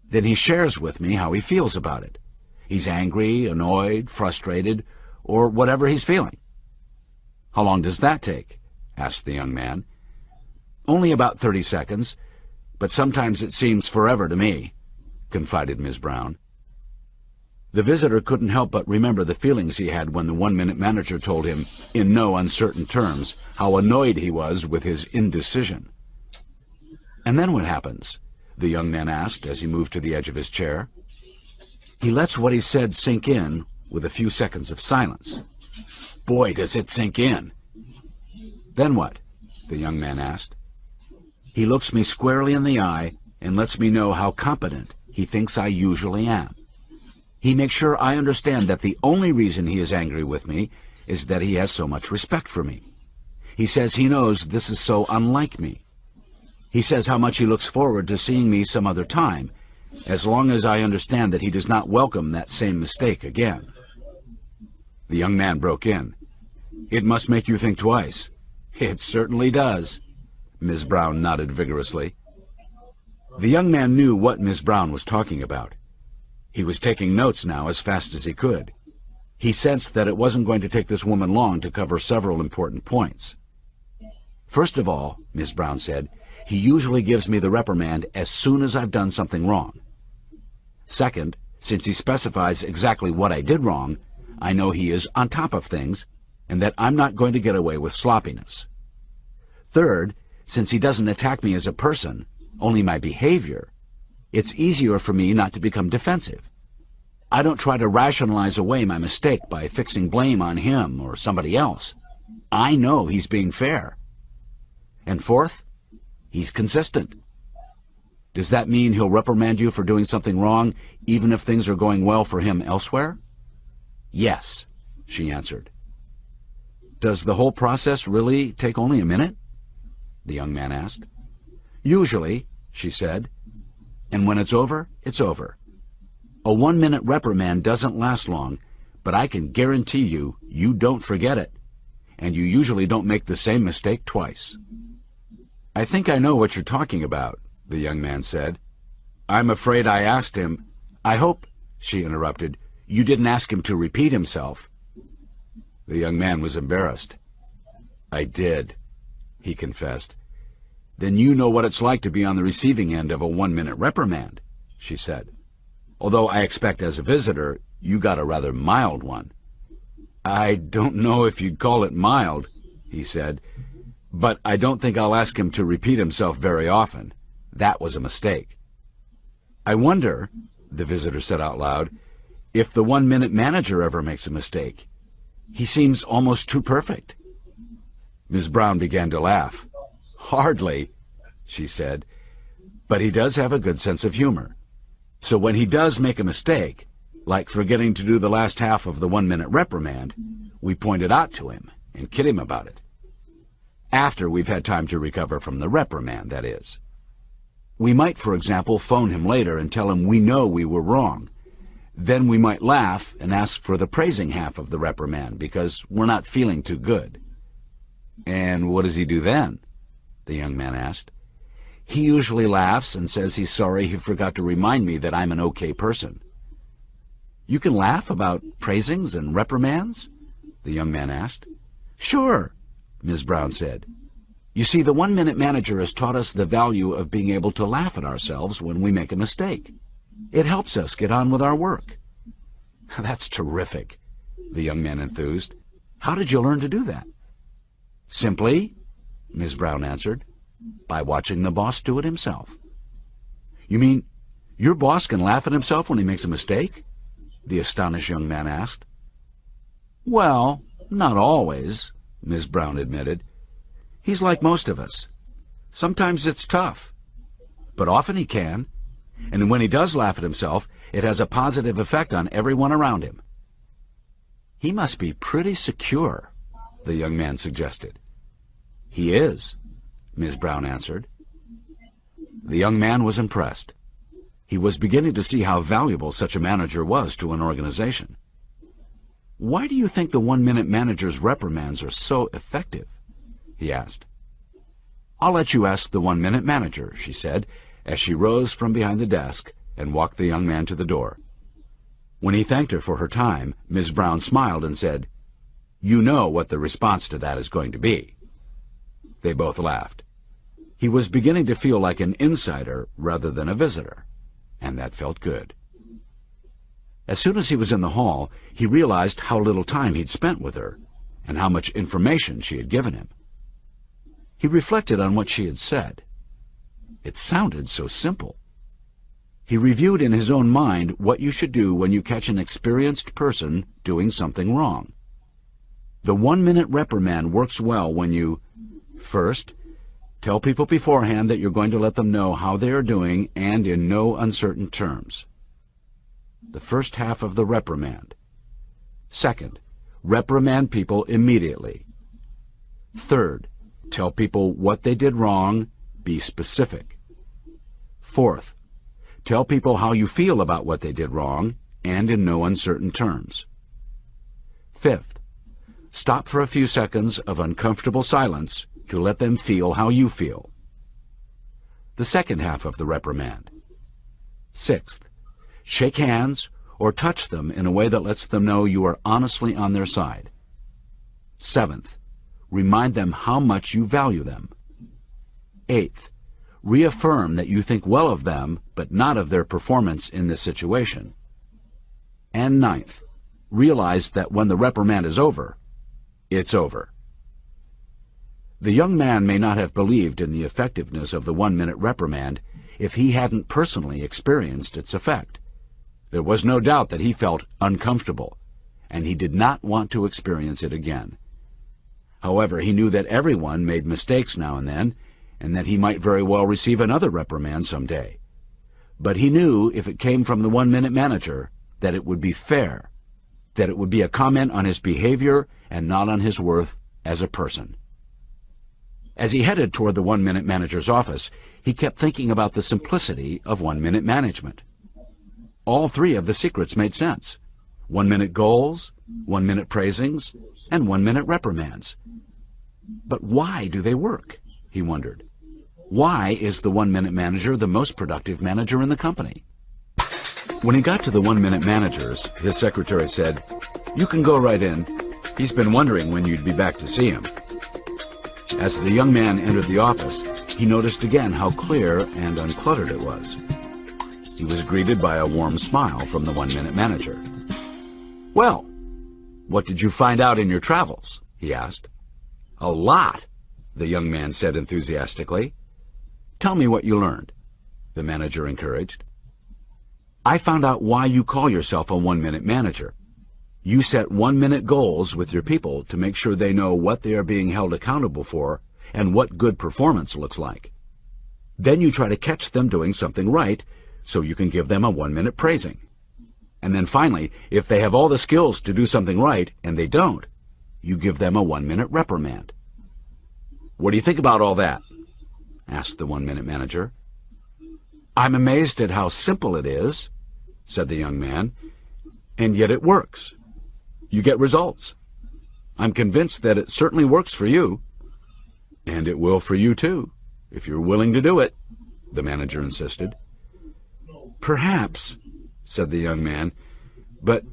Then he shares with me how he feels about it. He's angry, annoyed, frustrated, or whatever he's feeling. How long does that take? Asked the young man. Only about 30 seconds, but sometimes it seems forever to me, confided Ms. Brown. The visitor couldn't help but remember the feelings he had when the one-minute manager told him, in no uncertain terms, how annoyed he was with his indecision. And then what happens? The young man asked as he moved to the edge of his chair. He lets what he said sink in with a few seconds of silence. Boy, does it sink in. Then what? The young man asked. He looks me squarely in the eye and lets me know how competent he thinks I usually am. He makes sure I understand that the only reason he is angry with me is that he has so much respect for me. He says he knows this is so unlike me. He says how much he looks forward to seeing me some other time, as long as I understand that he does not welcome that same mistake again. The young man broke in. It must make you think twice. It certainly does. Ms. Brown nodded vigorously. The young man knew what Ms. Brown was talking about. He was taking notes now as fast as he could. He sensed that it wasn't going to take this woman long to cover several important points. First of all, Ms. Brown said, he usually gives me the reprimand as soon as I've done something wrong. Second, since he specifies exactly what I did wrong, I know he is on top of things and that I'm not going to get away with sloppiness. Third, since he doesn't attack me as a person, only my behavior, it's easier for me not to become defensive. I don't try to rationalize away my mistake by fixing blame on him or somebody else. I know he's being fair. And fourth, he's consistent. Does that mean he'll reprimand you for doing something wrong, even if things are going well for him elsewhere? Yes, she answered. Does the whole process really take only a minute? The young man asked. Usually, she said. And when it's over, it's over. A one-minute reprimand doesn't last long, but I can guarantee you, you don't forget it, and you usually don't make the same mistake twice. I think I know what you're talking about, the young man said. I'm afraid I asked him. I hope, she interrupted, you didn't ask him to repeat himself. The young man was embarrassed. I did, he confessed. Then you know what it's like to be on the receiving end of a 1-minute reprimand, she said. Although I expect as a visitor, you got a rather mild one. I don't know if you'd call it mild, he said, but I don't think I'll ask him to repeat himself very often. That was a mistake. I wonder, the visitor said out loud, if the 1-minute manager ever makes a mistake. He seems almost too perfect. Ms. Brown began to laugh. Hardly, she said, but he does have a good sense of humor. So when he does make a mistake, like forgetting to do the last half of the 1-minute reprimand, we point it out to him and kid him about it. After we've had time to recover from the reprimand, that is. We might, for example, phone him later and tell him we know we were wrong. Then we might laugh and ask for the praising half of the reprimand because we're not feeling too good. And what does he do then? The young man asked. He usually laughs and says he's sorry he forgot to remind me that I'm an okay person. You can laugh about praisings and reprimands? The young man asked. Sure, Ms. Brown said. You see, the 1-minute manager has taught us the value of being able to laugh at ourselves when we make a mistake. It helps us get on with our work. That's terrific, the young man enthused. How did you learn to do that? Simply, Ms. Brown answered, by watching the boss do it himself. You mean your boss can laugh at himself when he makes a mistake? The astonished young man asked. Well, not always, Ms. Brown admitted. He's like most of us. Sometimes it's tough, but often he can. And when he does laugh at himself, it has a positive effect on everyone around him. He must be pretty secure, the young man suggested. He is, Ms. Brown answered. The young man was impressed. He was beginning to see how valuable such a manager was to an organization. Why do you think the 1-minute manager's reprimands are so effective? He asked. I'll let you ask the 1-minute manager, she said, as she rose from behind the desk and walked the young man to the door. When he thanked her for her time, Ms. Brown smiled and said, You know what the response to that is going to be. They both laughed. He was beginning to feel like an insider rather than a visitor, and that felt good. As soon as he was in the hall, he realized how little time he'd spent with her and how much information she had given him. He reflected on what she had said. It sounded so simple. He reviewed in his own mind what you should do when you catch an experienced person doing something wrong. The 1-minute reprimand works well when you, first, tell people beforehand that you're going to let them know how they are doing and in no uncertain terms. The first half of the reprimand. Second, reprimand people immediately. Third, tell people what they did wrong, be specific. Fourth, tell people how you feel about what they did wrong and in no uncertain terms. Fifth, stop for a few seconds of uncomfortable silence to let them feel how you feel. The second half of the reprimand. Sixth, shake hands or touch them in a way that lets them know you are honestly on their side. Seventh, remind them how much you value them. Eighth, reaffirm that you think well of them but not of their performance in this situation. And ninth, realize that when the reprimand is over, it's over. The young man may not have believed in the effectiveness of the 1-minute reprimand if he hadn't personally experienced its effect. There was no doubt that he felt uncomfortable, and he did not want to experience it again. However, he knew that everyone made mistakes now and then, and that he might very well receive another reprimand someday. But he knew if it came from the 1-minute manager that it would be fair, that it would be a comment on his behavior and not on his worth as a person. As he headed toward the 1-minute manager's office, he kept thinking about the simplicity of 1-minute management. All three of the secrets made sense. 1-minute goals, 1-minute praisings, and 1-minute reprimands. But why do they work? He wondered. Why is the one-minute manager the most productive manager in the company? When he got to the one-minute managers, his secretary said, "You can go right in. He's been wondering when you'd be back to see him." As the young man entered the office, he noticed again how clear and uncluttered it was. He was greeted by a warm smile from the one-minute manager. "Well, what did you find out in your travels?" he asked. "A lot," the young man said enthusiastically. "Tell me what you learned," the manager encouraged. "I found out why you call yourself a one-minute manager. You set one-minute goals with your people to make sure they know what they are being held accountable for and what good performance looks like. Then you try to catch them doing something right so you can give them a one-minute praising. And then finally, if they have all the skills to do something right and they don't, you give them a one-minute reprimand." "What do you think about all that?" asked the one-minute manager. "I'm amazed at how simple it is," said the young man, "and yet it works. You get results. I'm convinced that it certainly works for you." "And it will for you too, if you're willing to do it," the manager insisted. "Perhaps," said the young man, "but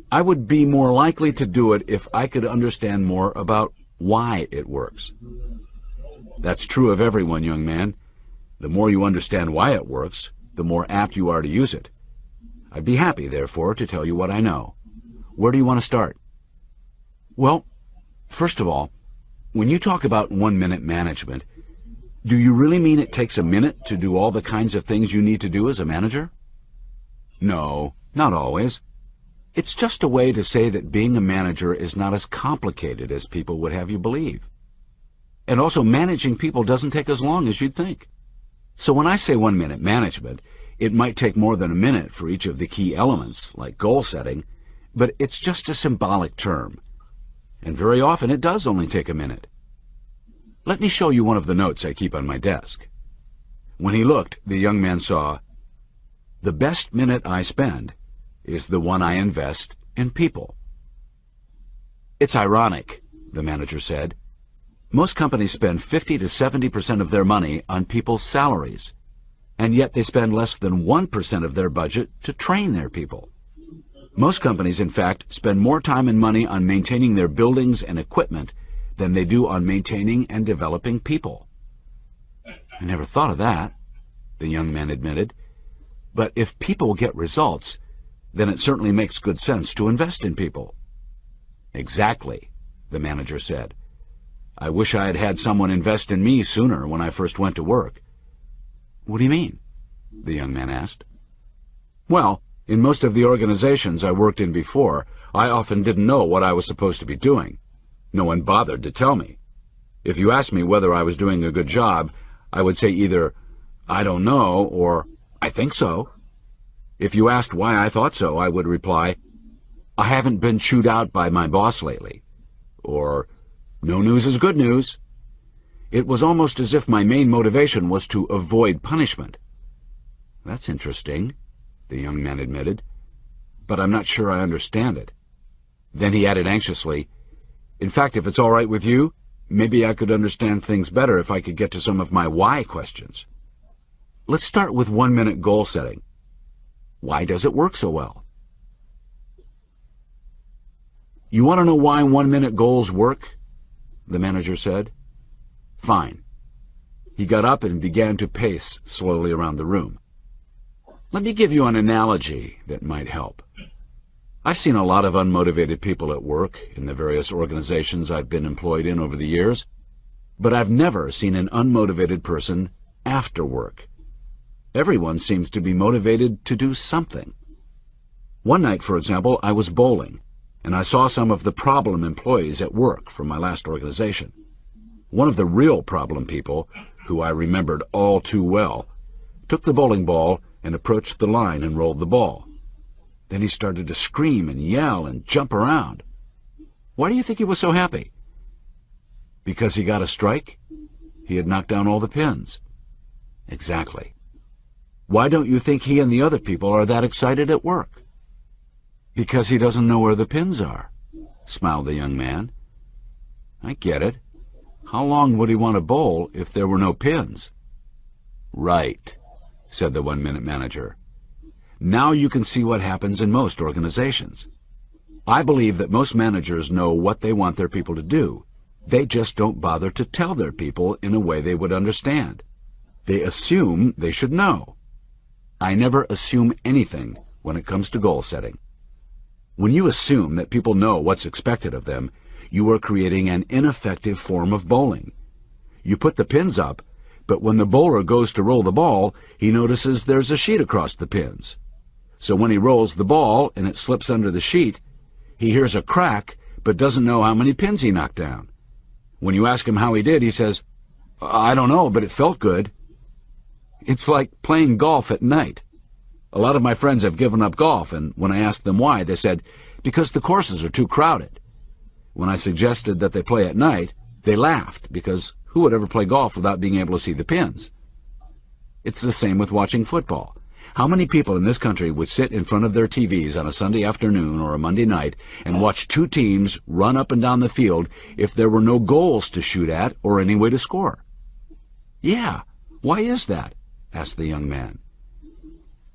I would be more likely to do it if I could understand more about why it works." "That's true of everyone, young man. The more you understand why it works, the more apt you are to use it. I'd be happy, therefore, to tell you what I know. Where do you want to start?" "Well, first of all, when you talk about one-minute management, do you really mean it takes a minute to do all the kinds of things you need to do as a manager?" "No, not always. It's just a way to say that being a manager is not as complicated as people would have you believe. And also, managing people doesn't take as long as you'd think. So when I say one-minute management, it might take more than a minute for each of the key elements, like goal setting, but it's just a symbolic term. And very often it does only take a minute. Let me show you one of the notes I keep on my desk." When he looked, the young man saw, "The best minute I spend is the one I invest in people." "It's ironic," the manager said. "Most companies spend 50 to 70% of their money on people's salaries, and yet they spend less than 1% of their budget to train their people. Most companies, in fact, spend more time and money on maintaining their buildings and equipment than they do on maintaining and developing people." "I never thought of that," the young man admitted. "But if people get results, then it certainly makes good sense to invest in people." "Exactly," the manager said. "I wish I had had someone invest in me sooner when I first went to work." "What do you mean?" the young man asked. "Well, in most of the organizations I worked in before, I often didn't know what I was supposed to be doing. No one bothered to tell me. If you asked me whether I was doing a good job, I would say either, 'I don't know,' or 'I think so.' If you asked why I thought so, I would reply, 'I haven't been chewed out by my boss lately,' or 'No news is good news.' It was almost as if my main motivation was to avoid punishment." "That's interesting," the young man admitted, "but I'm not sure I understand it." Then he added anxiously, "In fact, if it's all right with you, maybe I could understand things better if I could get to some of my why questions. Let's start with one-minute goal setting. Why does it work so well?" "You want to know why one-minute goals work?" the manager said. "Fine." He got up and began to pace slowly around the room. "Let me give you an analogy that might help. I've seen a lot of unmotivated people at work in the various organizations I've been employed in over the years, but I've never seen an unmotivated person after work. Everyone seems to be motivated to do something. One night, for example, I was bowling, and I saw some of the problem employees at work from my last organization. One of the real problem people, who I remembered all too well, took the bowling ball and approached the line and rolled the ball. Then he started to scream and yell and jump around. Why do you think he was so happy? Because he got a strike? He had knocked down all the pins. Exactly. Why don't you think he and the other people are that excited at work? Because he doesn't know where the pins are, smiled the young man. I get it. How long would he want to bowl if there were no pins? Right, said the one-minute manager. Now you can see what happens in most organizations. I believe that most managers know what they want their people to do. They just don't bother to tell their people in a way they would understand. They assume they should know. I never assume anything when it comes to goal setting. When you assume that people know what's expected of them, you are creating an ineffective form of bowling. You put the pins up, but when the bowler goes to roll the ball, he notices there's a sheet across the pins. So when he rolls the ball and it slips under the sheet, he hears a crack but doesn't know how many pins he knocked down. When you ask him how he did, he says, "I don't know, but it felt good." It's like playing golf at night. A lot of my friends have given up golf, and when I asked them why, they said, because the courses are too crowded. When I suggested that they play at night, they laughed, because who would ever play golf without being able to see the pins? It's the same with watching football. How many people in this country would sit in front of their TVs on a Sunday afternoon or a Monday night and watch two teams run up and down the field if there were no goals to shoot at or any way to score? Yeah, why is that? Asked the young man.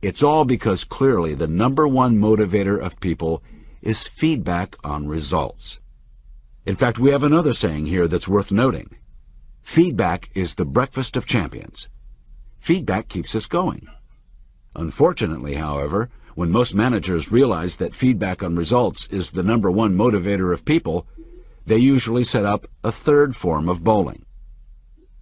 It's all because clearly the number one motivator of people is feedback on results. In fact, we have another saying here that's worth noting. Feedback is the breakfast of champions. Feedback keeps us going. Unfortunately, however, when most managers realize that feedback on results is the number one motivator of people, they usually set up a third form of bowling.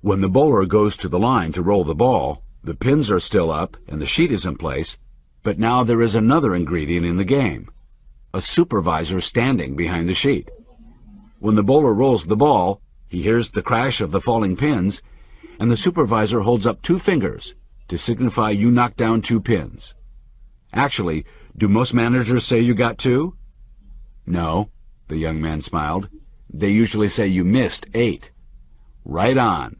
When the bowler goes to the line to roll the ball, the pins are still up and the sheet is in place, but now there is another ingredient in the game, a supervisor standing behind the sheet. When the bowler rolls the ball, he hears the crash of the falling pins, and the supervisor holds up two fingers to signify you knocked down 2 pins. Actually, do most managers say you got 2? No, the young man smiled. They usually say you missed 8. Right on,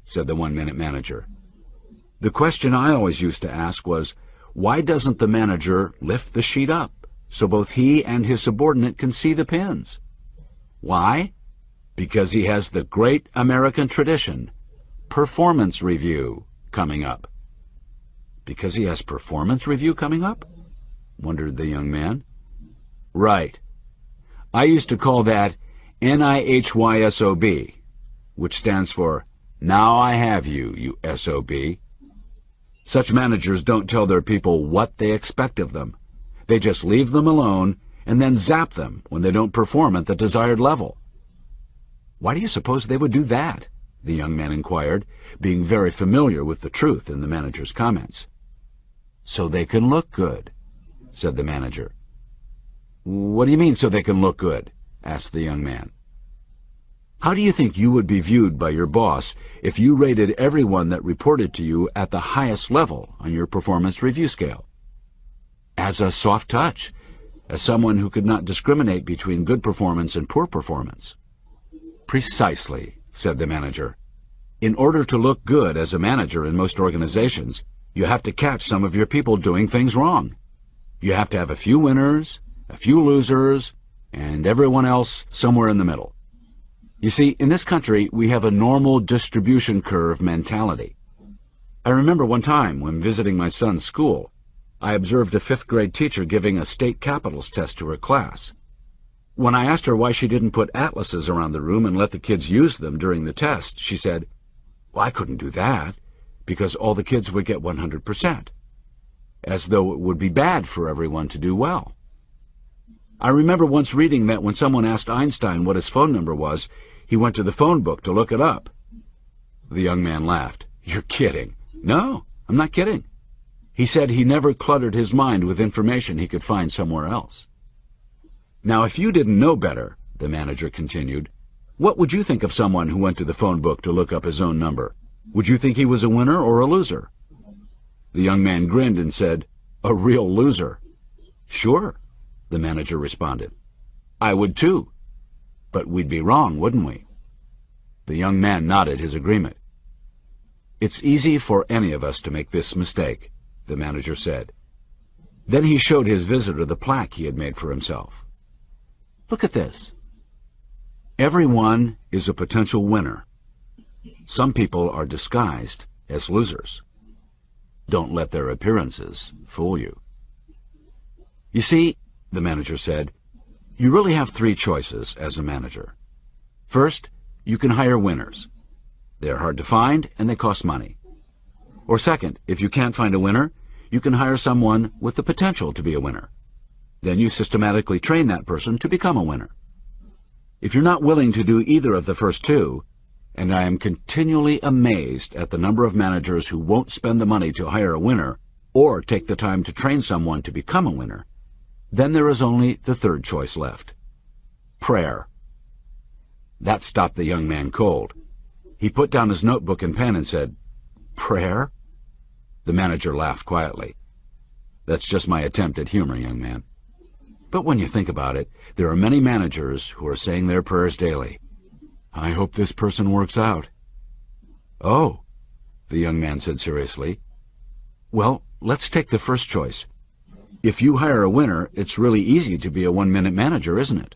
said the one-minute manager. The question I always used to ask was, why doesn't the manager lift the sheet up so both he and his subordinate can see the pins? Why? Because he has the great American tradition, performance review, coming up. Because he has performance review coming up? Wondered the young man. Right. I used to call that NIHYSOB, which stands for Now I Have You, you SOB. Such managers don't tell their people what they expect of them. They just leave them alone and then zap them when they don't perform at the desired level. Why do you suppose they would do that? The young man inquired, being very familiar with the truth in the manager's comments. So they can look good, said the manager. What do you mean, so they can look good? Asked the young man. How do you think you would be viewed by your boss if you rated everyone that reported to you at the highest level on your performance review scale? As a soft touch, as someone who could not discriminate between good performance and poor performance. Precisely, said the manager. In order to look good as a manager in most organizations, you have to catch some of your people doing things wrong. You have to have a few winners, a few losers, and everyone else somewhere in the middle. You see, in this country, we have a normal distribution curve mentality. I remember one time when visiting my son's school, I observed a 5th grade teacher giving a state capitals test to her class. When I asked her why she didn't put atlases around the room and let the kids use them during the test, she said, "Well, I couldn't do that, because all the kids would get 100%, as though it would be bad for everyone to do well." I remember once reading that when someone asked Einstein what his phone number was, he went to the phone book to look it up. The young man laughed. "You're kidding." "No, I'm not kidding." He said he never cluttered his mind with information he could find somewhere else. Now, if you didn't know better, the manager continued, what would you think of someone who went to the phone book to look up his own number? Would you think he was a winner or a loser? The young man grinned and said, "A real loser." "Sure," the manager responded. "I would too. But we'd be wrong, wouldn't we?" The young man nodded his agreement. "It's easy for any of us to make this mistake," the manager said. Then he showed his visitor the plaque he had made for himself. "Look at this. Everyone is a potential winner. Some people are disguised as losers." Don't let their appearances fool you. You see, the manager said, you really have three choices as a manager. First, you can hire winners. They're hard to find and they cost money. Or second, if you can't find a winner, you can hire someone with the potential to be a winner. Then you systematically train that person to become a winner. If you're not willing to do either of the first two, and I am continually amazed at the number of managers who won't spend the money to hire a winner or take the time to train someone to become a winner, then there is only the third choice left: prayer. That stopped the young man cold. He put down his notebook and pen and said, "Prayer?" The manager laughed quietly. "That's just my attempt at humor, young man. But when you think about it, there are many managers who are saying their prayers daily. I hope this person works out." "Oh," the young man said seriously. "Well, let's take the first choice. If you hire a winner, it's really easy to be a one-minute manager, isn't it?"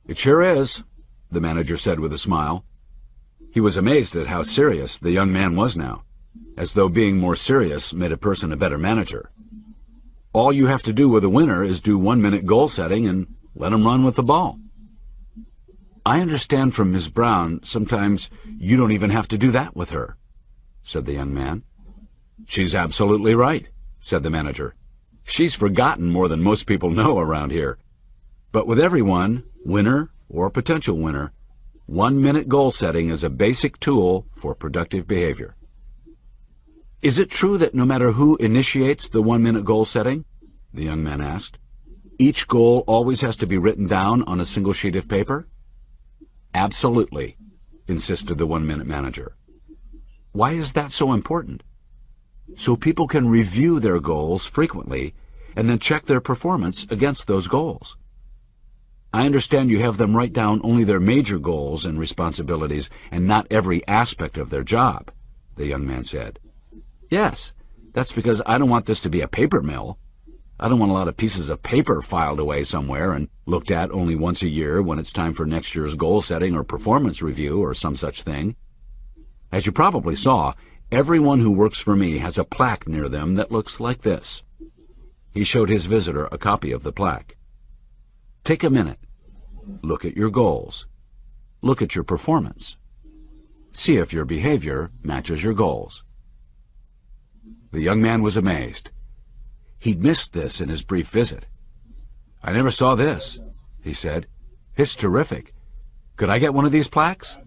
"It sure is," the manager said with a smile. He was amazed at how serious the young man was now, as though being more serious made a person a better manager. "All you have to do with a winner is do 1-minute goal setting and let him run with the ball." "I understand from Ms. Brown sometimes you don't even have to do that with her," said the young man. "She's absolutely right," said the manager. "She's forgotten more than most people know around here. But with everyone, winner or potential winner, 1-minute goal setting is a basic tool for productive behavior." "Is it true that no matter who initiates the 1-minute goal setting?" the young man asked. "Each goal always has to be written down on a single sheet of paper?" "Absolutely," insisted the 1-minute manager. "Why is that so important?" "So people can review their goals frequently and then check their performance against those goals." "I understand you have them write down only their major goals and responsibilities and not every aspect of their job," the young man said. "Yes, that's because I don't want this to be a paper mill. I don't want a lot of pieces of paper filed away somewhere and looked at only once a year when it's time for next year's goal setting or performance review or some such thing. As you probably saw, everyone who works for me has a plaque near them that looks like this." He showed his visitor a copy of the plaque. "Take a minute. Look at your goals. Look at your performance. See if your behavior matches your goals." The young man was amazed. He'd missed this in his brief visit. "I never saw this," he said. "It's terrific. Could I get one of these plaques?"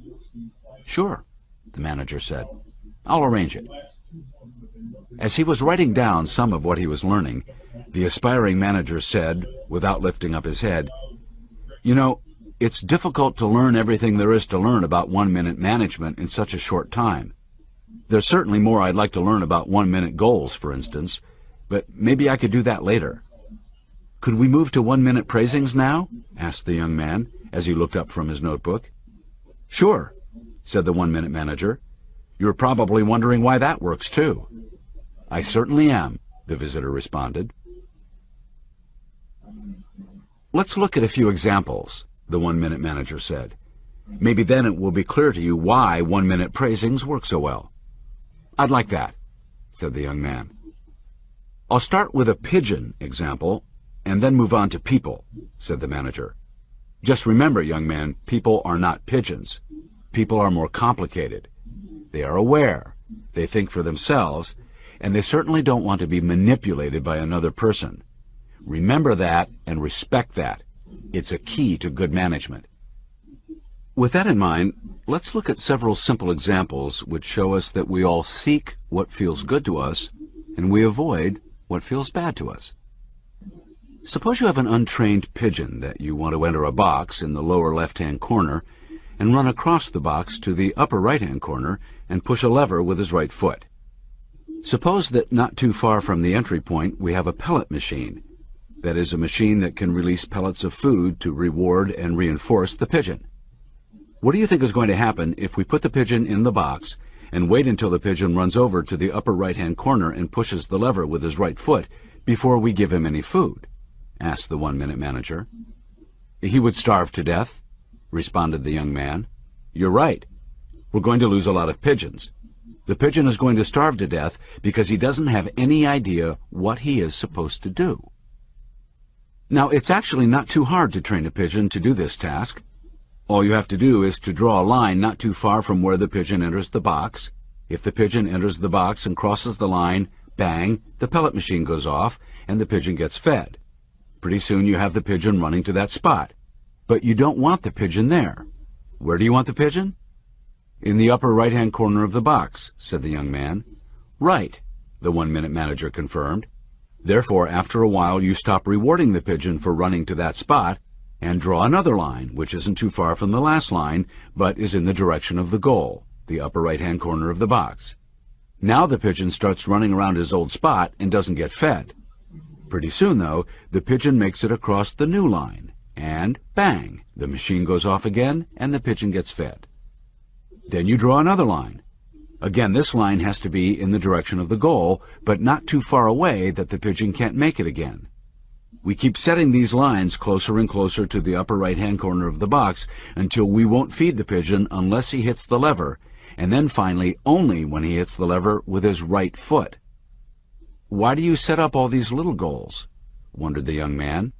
"Sure," the manager said. "I'll arrange it." As he was writing down some of what he was learning, the aspiring manager said, without lifting up his head, "You know, it's difficult to learn everything there is to learn about 1-minute management in such a short time. There's certainly more I'd like to learn about 1-minute goals, for instance, but maybe I could do that later." "Could we move to 1-minute praisings now?" asked the young man, as he looked up from his notebook. "Sure," said the 1-minute manager. "You're probably wondering why that works, too." "I certainly am," the visitor responded. "Let's look at a few examples," the 1-minute manager said. "Maybe then it will be clear to you why 1-minute praisings work so well." "I'd like that," said the young man. "I'll start with a pigeon example and then move on to people," said the manager. "Just remember, young man, people are not pigeons. People are more complicated. They are aware, they think for themselves, and they certainly don't want to be manipulated by another person. Remember that and respect that. It's a key to good management." With that in mind, let's look at several simple examples which show us that we all seek what feels good to us and we avoid what feels bad to us. Suppose you have an untrained pigeon that you want to enter a box in the lower left-hand corner and run across the box to the upper right-hand corner and push a lever with his right foot. Suppose that not too far from the entry point we have a pellet machine. That is, a machine that can release pellets of food to reward and reinforce the pigeon. What do you think is going to happen if we put the pigeon in the box and wait until the pigeon runs over to the upper right-hand corner and pushes the lever with his right foot before we give him any food?" asked the 1-minute manager. "He would starve to death," responded the young man. "You're right. We're going to lose a lot of pigeons. The pigeon is going to starve to death because he doesn't have any idea what he is supposed to do. Now, it's actually not too hard to train a pigeon to do this task. All you have to do is to draw a line not too far from where the pigeon enters the box. If the pigeon enters the box and crosses the line, bang, the pellet machine goes off and the pigeon gets fed. Pretty soon you have the pigeon running to that spot. But you don't want the pigeon there. Where do you want the pigeon? In the upper right-hand corner of the box, said the young man. Right, the 1 Minute Manager confirmed. Therefore, after a while, you stop rewarding the pigeon for running to that spot and draw another line, which isn't too far from the last line, but is in the direction of the goal, the upper right-hand corner of the box. Now the pigeon starts running around his old spot and doesn't get fed. Pretty soon, though, the pigeon makes it across the new line, and bang, the machine goes off again and the pigeon gets fed. Then you draw another line. Again, this line has to be in the direction of the goal, but not too far away that the pigeon can't make it again. We keep setting these lines closer and closer to the upper right-hand corner of the box until we won't feed the pigeon unless he hits the lever, and then finally only when he hits the lever with his right foot. Why do you set up all these little goals? Wondered the young man.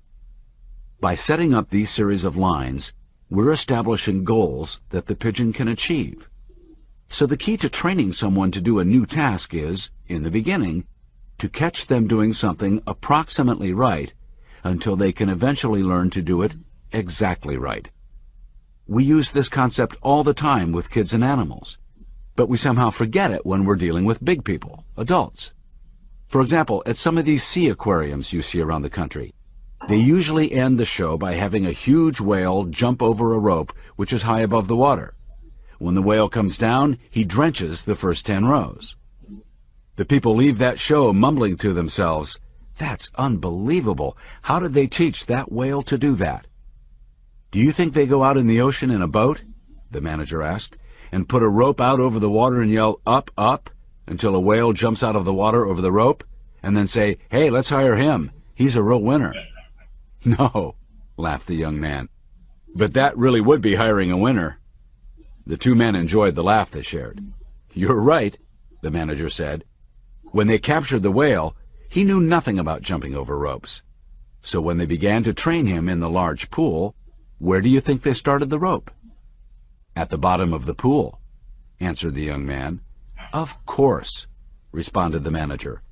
By setting up these series of lines, we're establishing goals that the pigeon can achieve. So the key to training someone to do a new task is, in the beginning, to catch them doing something approximately right until they can eventually learn to do it exactly right. We use this concept all the time with kids and animals, but we somehow forget it when we're dealing with big people, adults. For example, at some of these sea aquariums you see around the country, they usually end the show by having a huge whale jump over a rope which is high above the water. When the whale comes down, he drenches the first 10 rows. The people leave that show mumbling to themselves, "That's unbelievable. How did they teach that whale to do that?" "Do you think they go out in the ocean in a boat?" the manager asked, "and put a rope out over the water and yell, 'Up, up,' until a whale jumps out of the water over the rope, and then say, 'Hey, let's hire him. He's a real winner.'" "No," laughed the young man, "but that really would be hiring a winner." The two men enjoyed the laugh they shared. "You're right," the manager said. When they captured the whale, he knew nothing about jumping over ropes. So when they began to train him in the large pool, where do you think they started the rope? "At the bottom of the pool," answered the young man. "Of course," responded the manager.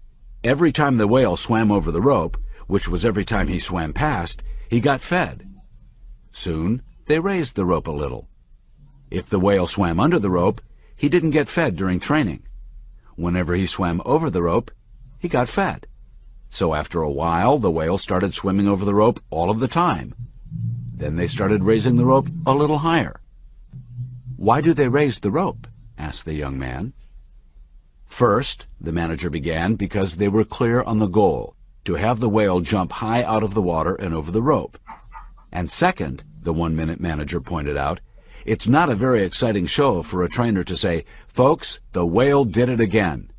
Every time the whale swam over the rope, which was every time he swam past, he got fed. Soon they raised the rope a little. If the whale swam under the rope, he didn't get fed during training. Whenever he swam over the rope, he got fed. So after a while, the whale started swimming over the rope all of the time. Then they started raising the rope a little higher. "Why do they raise the rope?" asked the young man. "First," the manager began, "because they were clear on the goal, to have the whale jump high out of the water and over the rope. And second," the 1 Minute Manager pointed out, "it's not a very exciting show for a trainer to say, 'Folks, the whale did it again.'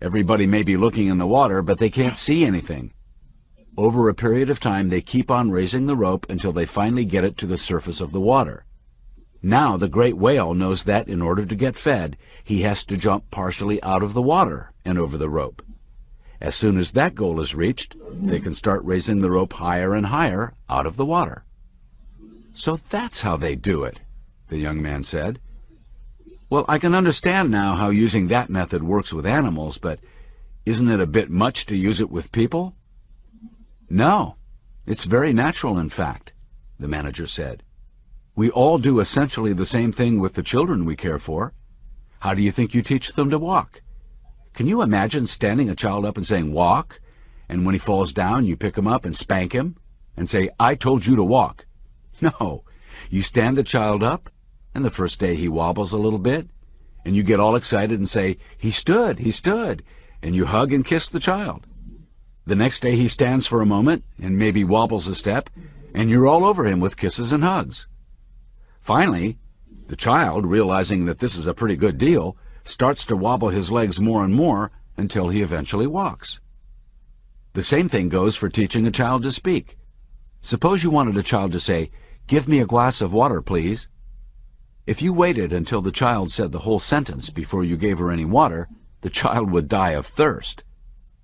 Everybody may be looking in the water, but they can't see anything. Over a period of time, they keep on raising the rope until they finally get it to the surface of the water. Now the great whale knows that in order to get fed, he has to jump partially out of the water and over the rope. As soon as that goal is reached, they can start raising the rope higher and higher out of the water." "So that's how they do it," the young man said. "Well, I can understand now how using that method works with animals, but isn't it a bit much to use it with people?" "No, it's very natural, in fact," the manager said. "We all do essentially the same thing with the children we care for. How do you think you teach them to walk? Can you imagine standing a child up and saying, 'Walk,' and when he falls down, you pick him up and spank him and say, 'I told you to walk'? No, you stand the child up, and the first day he wobbles a little bit, and you get all excited and say, 'He stood, he stood,' and you hug and kiss the child. The next day he stands for a moment and maybe wobbles a step, and you're all over him with kisses and hugs. Finally, the child, realizing that this is a pretty good deal, starts to wobble his legs more and more until he eventually walks. The same thing goes for teaching a child to speak. Suppose you wanted a child to say, 'Give me a glass of water, please.' If you waited until the child said the whole sentence before you gave her any water, the child would die of thirst.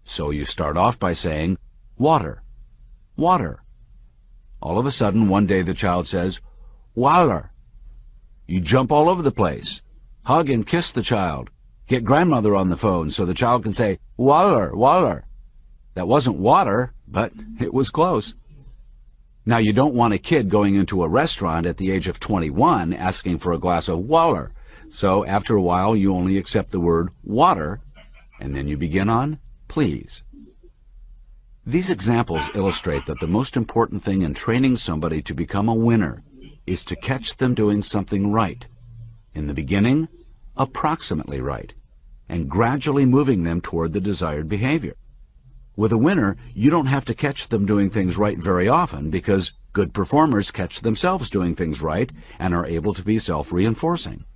So you start off by saying, water, water. All of a sudden, one day the child says, water. You jump all over the place. Hug and kiss the child. Get grandmother on the phone so the child can say, water, water. That wasn't water, but it was close. Now, you don't want a kid going into a restaurant at the age of 21 asking for a glass of water. So after a while, you only accept the word water, and then you begin on please. These examples illustrate that the most important thing in training somebody to become a winner is to catch them doing something right. In the beginning, approximately right, and gradually moving them toward the desired behavior. With a winner, you don't have to catch them doing things right very often because good performers catch themselves doing things right and are able to be self-reinforcing.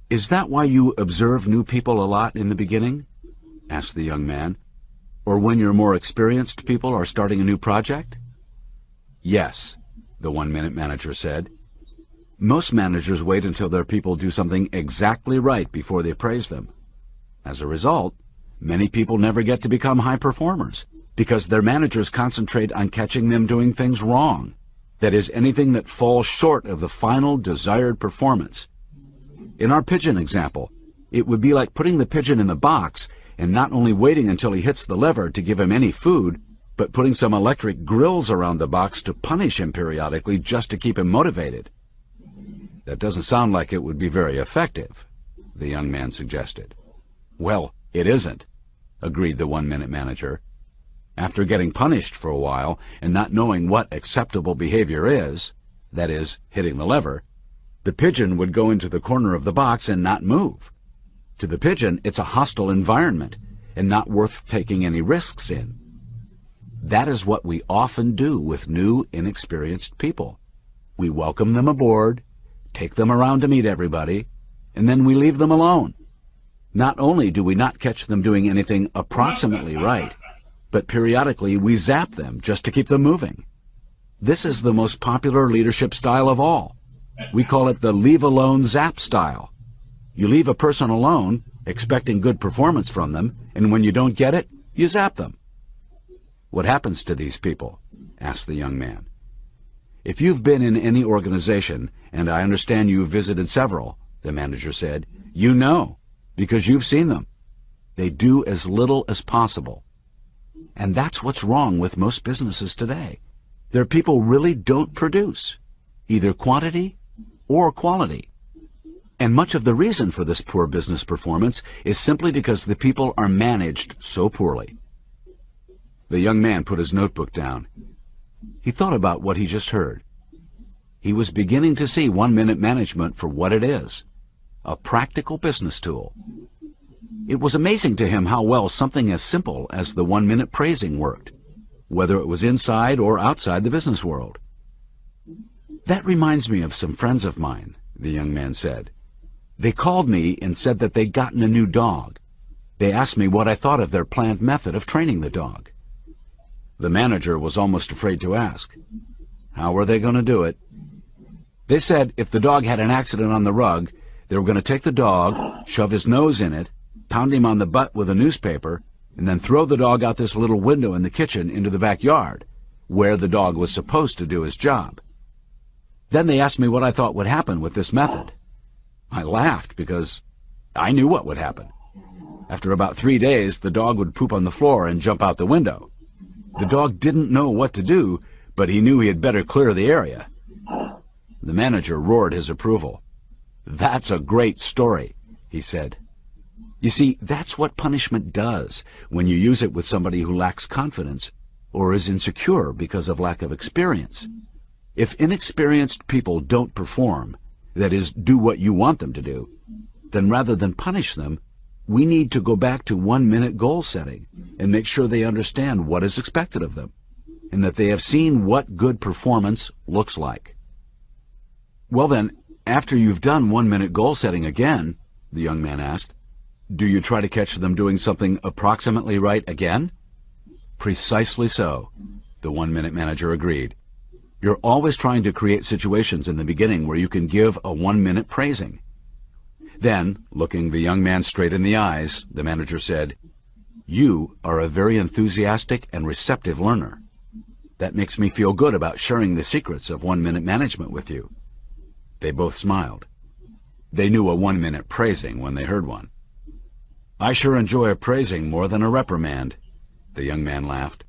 Is that why you observe new people a lot in the beginning? Asked the young man. Or when your more experienced people are starting a new project? Yes, the one-minute manager said. Most managers wait until their people do something exactly right before they praise them. As a result, many people never get to become high performers because their managers concentrate on catching them doing things wrong. That is, anything that falls short of the final desired performance. In our pigeon example, it would be like putting the pigeon in the box and not only waiting until he hits the lever to give him any food, but putting some electric grills around the box to punish him periodically just to keep him motivated. That doesn't sound like it would be very effective, the young man suggested. Well, it isn't, agreed the one-minute manager. After getting punished for a while and not knowing what acceptable behavior is, that is, hitting the lever, the pigeon would go into the corner of the box and not move. To the pigeon, it's a hostile environment and not worth taking any risks in. That is what we often do with new, inexperienced people. We welcome them aboard, take them around to meet everybody, and then we leave them alone. Not only do we not catch them doing anything approximately right, but periodically we zap them just to keep them moving. This is the most popular leadership style of all. We call it the leave-alone zap style. You leave a person alone, expecting good performance from them, and when you don't get it, you zap them. What happens to these people? Asked the young man. If you've been in any organization, and I understand you've visited several, the manager said, you know, because you've seen them. They do as little as possible. And that's what's wrong with most businesses today. Their people really don't produce, either quantity or quality. And much of the reason for this poor business performance is simply because the people are managed so poorly. The young man put his notebook down. He thought about what he just heard. He was beginning to see one-minute management for what it is, a practical business tool. It was amazing to him how well something as simple as the one-minute praising worked, whether it was inside or outside the business world. That reminds me of some friends of mine, the young man said. They called me and said that they'd gotten a new dog. They asked me what I thought of their planned method of training the dog. The manager was almost afraid to ask. How were they going to do it? They said if the dog had an accident on the rug, they were going to take the dog, shove his nose in it, pound him on the butt with a newspaper, and then throw the dog out this little window in the kitchen into the backyard, where the dog was supposed to do his job. Then they asked me what I thought would happen with this method. I laughed because I knew what would happen. After about 3 days, the dog would poop on the floor and jump out the window. The dog didn't know what to do, but he knew he had better clear the area. The manager roared his approval. That's a great story, he said. You see, that's what punishment does when you use it with somebody who lacks confidence or is insecure because of lack of experience. If inexperienced people don't perform, that is, do what you want them to do, then rather than punish them, we need to go back to one-minute goal setting and make sure they understand what is expected of them and that they have seen what good performance looks like. Well then, after you've done one-minute goal setting again, the young man asked, do you try to catch them doing something approximately right again? Precisely so, the one-minute manager agreed. You're always trying to create situations in the beginning where you can give a 1-minute praising. Then, looking the young man straight in the eyes, the manager said, "You are a very enthusiastic and receptive learner. That makes me feel good about sharing the secrets of 1-minute management with you." They both smiled. They knew a 1-minute praising when they heard one. "I sure enjoy a praising more than a reprimand," the young man laughed.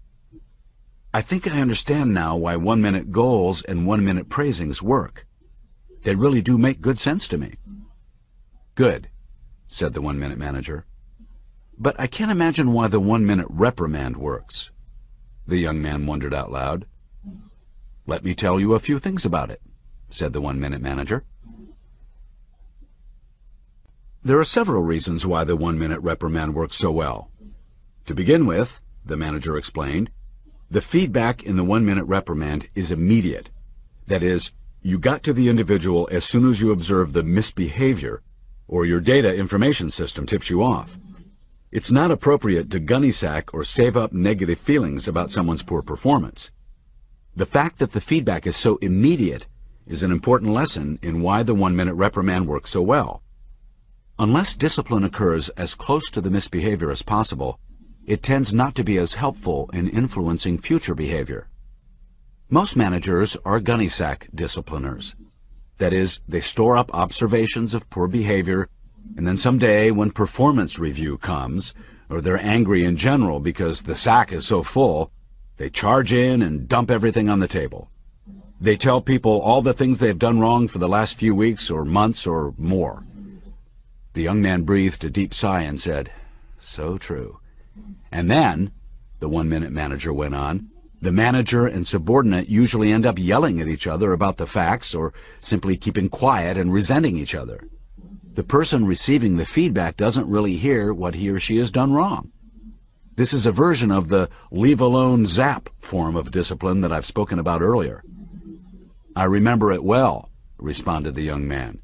"I think I understand now why 1-minute goals and 1-minute praisings work. They really do make good sense to me." "Good," said the 1-minute manager. "But I can't imagine why the 1-minute reprimand works." The young man wondered out loud. "Let me tell you a few things about it," said the 1-minute manager. There are several reasons why the 1-minute reprimand works so well. To begin with, the manager explained, the feedback in the 1-minute reprimand is immediate. That is, you got to the individual as soon as you observe the misbehavior or your data information system tips you off. It's not appropriate to gunny-sack or save up negative feelings about someone's poor performance. The fact that the feedback is so immediate is an important lesson in why the 1-minute reprimand works so well. Unless discipline occurs as close to the misbehavior as possible, it tends not to be as helpful in influencing future behavior. Most managers are gunny-sack discipliners. That is, they store up observations of poor behavior, and then someday when performance review comes, or they're angry in general because the sack is so full, they charge in and dump everything on the table. They tell people all the things they've done wrong for the last few weeks or months or more. The young man breathed a deep sigh and said, "So true." And then, the 1-minute manager went on, the manager and subordinate usually end up yelling at each other about the facts or simply keeping quiet and resenting each other. The person receiving the feedback doesn't really hear what he or she has done wrong. This is a version of the leave-alone zap form of discipline that I've spoken about earlier. "I remember it well," responded the young man.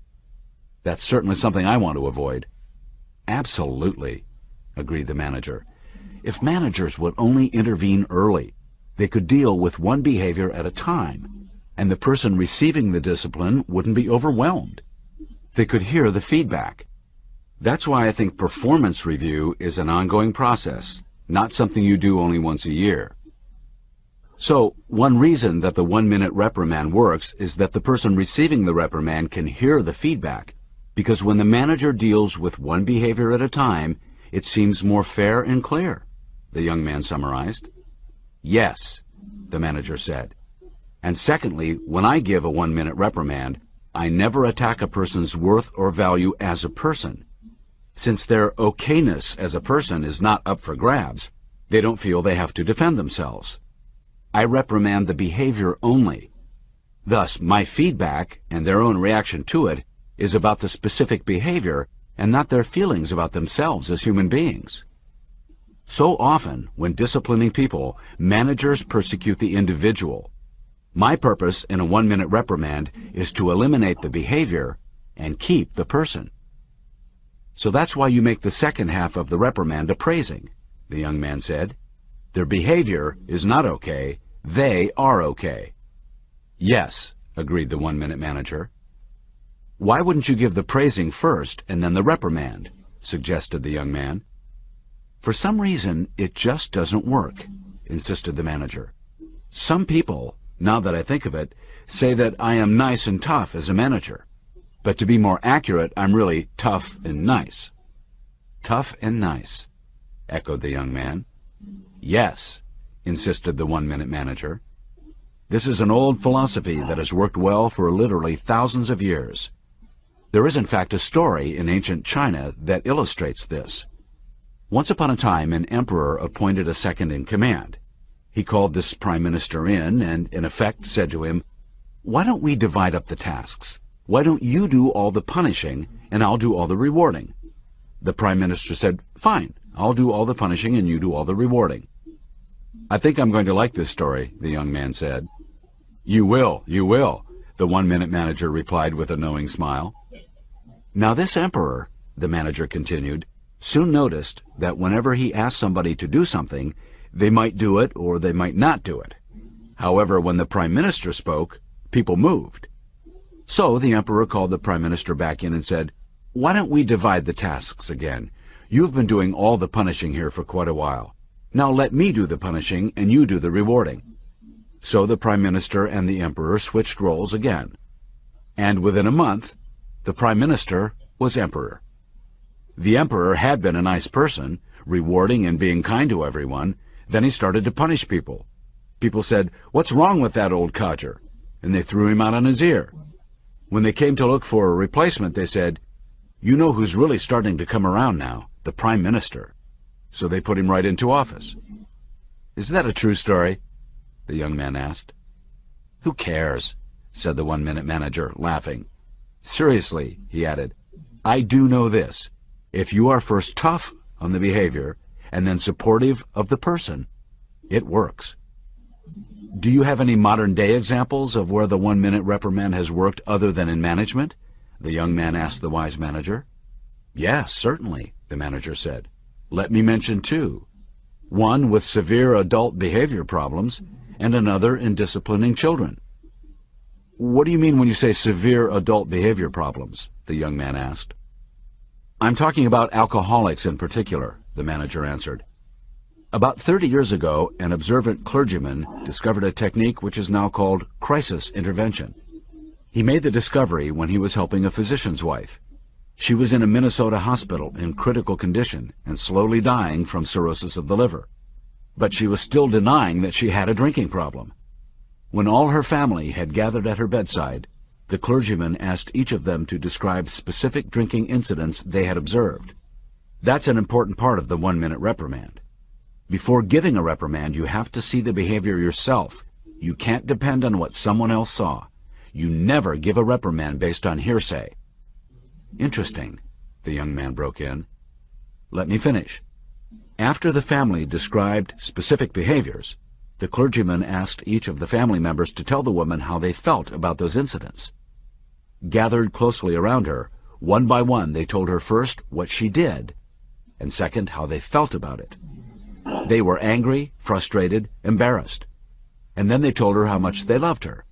"That's certainly something I want to avoid." "Absolutely," agreed the manager. "If managers would only intervene early, they could deal with one behavior at a time, and the person receiving the discipline wouldn't be overwhelmed. They could hear the feedback. That's why I think performance review is an ongoing process, not something you do only once a year." So, one reason that the 1-minute reprimand works is that the person receiving the reprimand can hear the feedback, because when the manager deals with one behavior at a time, it seems more fair and clear, the young man summarized. "Yes," the manager said. "And secondly, when I give a 1-minute reprimand, I never attack a person's worth or value as a person. Since their okayness as a person is not up for grabs, they don't feel they have to defend themselves. I reprimand the behavior only. Thus, my feedback and their own reaction to it is about the specific behavior and not their feelings about themselves as human beings." So often, when disciplining people, managers persecute the individual. My purpose in a 1-minute reprimand is to eliminate the behavior and keep the person. "So that's why you make the second half of the reprimand a praising," the young man said. "Their behavior is not okay, they are okay." "Yes," agreed the 1-minute manager. "Why wouldn't you give the praising first and then the reprimand?" suggested the young man. "For some reason, it just doesn't work," insisted the manager. "Some people, now that I think of it, say that I am nice and tough as a manager. But to be more accurate, I'm really tough and nice." "Tough and nice," echoed the young man. "Yes," insisted the 1-minute manager. "This is an old philosophy that has worked well for literally thousands of years. There is in fact a story in ancient China that illustrates this. Once upon a time, an emperor appointed a second in command. He called this prime minister in and, in effect, said to him, "Why don't we divide up the tasks? Why don't you do all the punishing, and I'll do all the rewarding?" The prime minister said, "Fine, I'll do all the punishing and you do all the rewarding." "I think I'm going to like this story," the young man said. You will, the 1-minute manager replied with a knowing smile. Now this emperor, the manager continued, soon noticed that whenever he asked somebody to do something, they might do it or they might not do it. However, when the Prime Minister spoke, people moved. So the Emperor called the Prime Minister back in and said, "Why don't we divide the tasks again? You've been doing all the punishing here for quite a while. Now let me do the punishing and you do the rewarding." So the Prime Minister and the Emperor switched roles again. And within a month, the Prime Minister was Emperor. The Emperor had been a nice person, rewarding and being kind to everyone. Then he started to punish people. People said, "What's wrong with that old codger?" And they threw him out on his ear. When they came to look for a replacement, they said, "You know who's really starting to come around now? The Prime Minister." So they put him right into office. "Is that a true story?" the young man asked. "Who cares?" said the one-minute manager, laughing. "Seriously," he added, "I do know this. If you are first tough on the behavior and then supportive of the person, it works." Do you have any modern-day examples of where the one-minute reprimand has worked other than in management? The young man asked the wise manager. "Yes, certainly," the manager said. "Let me mention two. One with severe adult behavior problems and another in disciplining children." "What do you mean when you say severe adult behavior problems?" the young man asked. "I'm talking about alcoholics in particular," the manager answered. About 30 years ago, an observant clergyman discovered a technique which is now called crisis intervention. He made the discovery when he was helping a physician's wife. She was in a Minnesota hospital in critical condition and slowly dying from cirrhosis of the liver. But she was still denying that she had a drinking problem. When all her family had gathered at her bedside, the clergyman asked each of them to describe specific drinking incidents they had observed. That's an important part of the one-minute reprimand. Before giving a reprimand, you have to see the behavior yourself. You can't depend on what someone else saw. You never give a reprimand based on hearsay. "Interesting," the young man broke in. "Let me finish." After the family described specific behaviors, the clergyman asked each of the family members to tell the woman how they felt about those incidents. Gathered closely around her, one by one they told her first what she did, and second how they felt about it. They were angry, frustrated, embarrassed. And then they told her how much they loved her,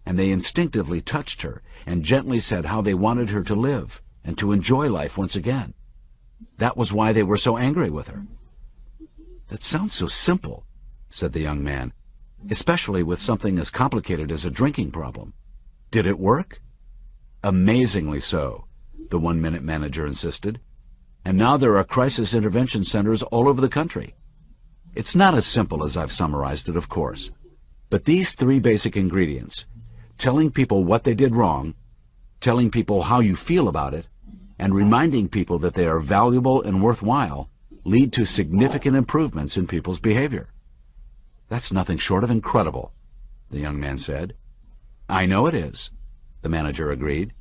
and they instinctively touched her and gently said how they wanted her to live and to enjoy life once again. That was why they were so angry with her. "That sounds so simple," said the young man, "especially with something as complicated as a drinking problem. Did it work?" "Amazingly so," the one-minute manager insisted. "And now there are crisis intervention centers all over the country. It's not as simple as I've summarized it, of course. But these three basic ingredients, telling people what they did wrong, telling people how you feel about it, and reminding people that they are valuable and worthwhile, lead to significant improvements in people's behavior." "That's nothing short of incredible," the young man said. "I know it is," the manager agreed.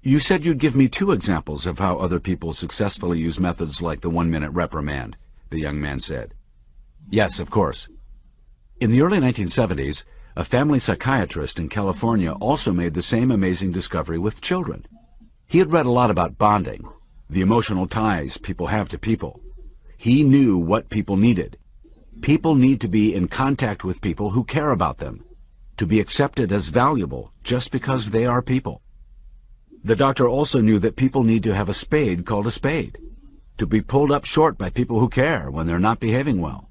"You said you'd give me 2 examples of how other people successfully use methods like the one-minute reprimand," the young man said. "Yes, of course. In the early 1970s, a family psychiatrist in California also made the same amazing discovery with children. He had read a lot about bonding, the emotional ties people have to people. He knew what people needed. People need to be in contact with people who care about them, to be accepted as valuable just because they are people. The doctor also knew that people need to have a spade called a spade, to be pulled up short by people who care when they're not behaving well.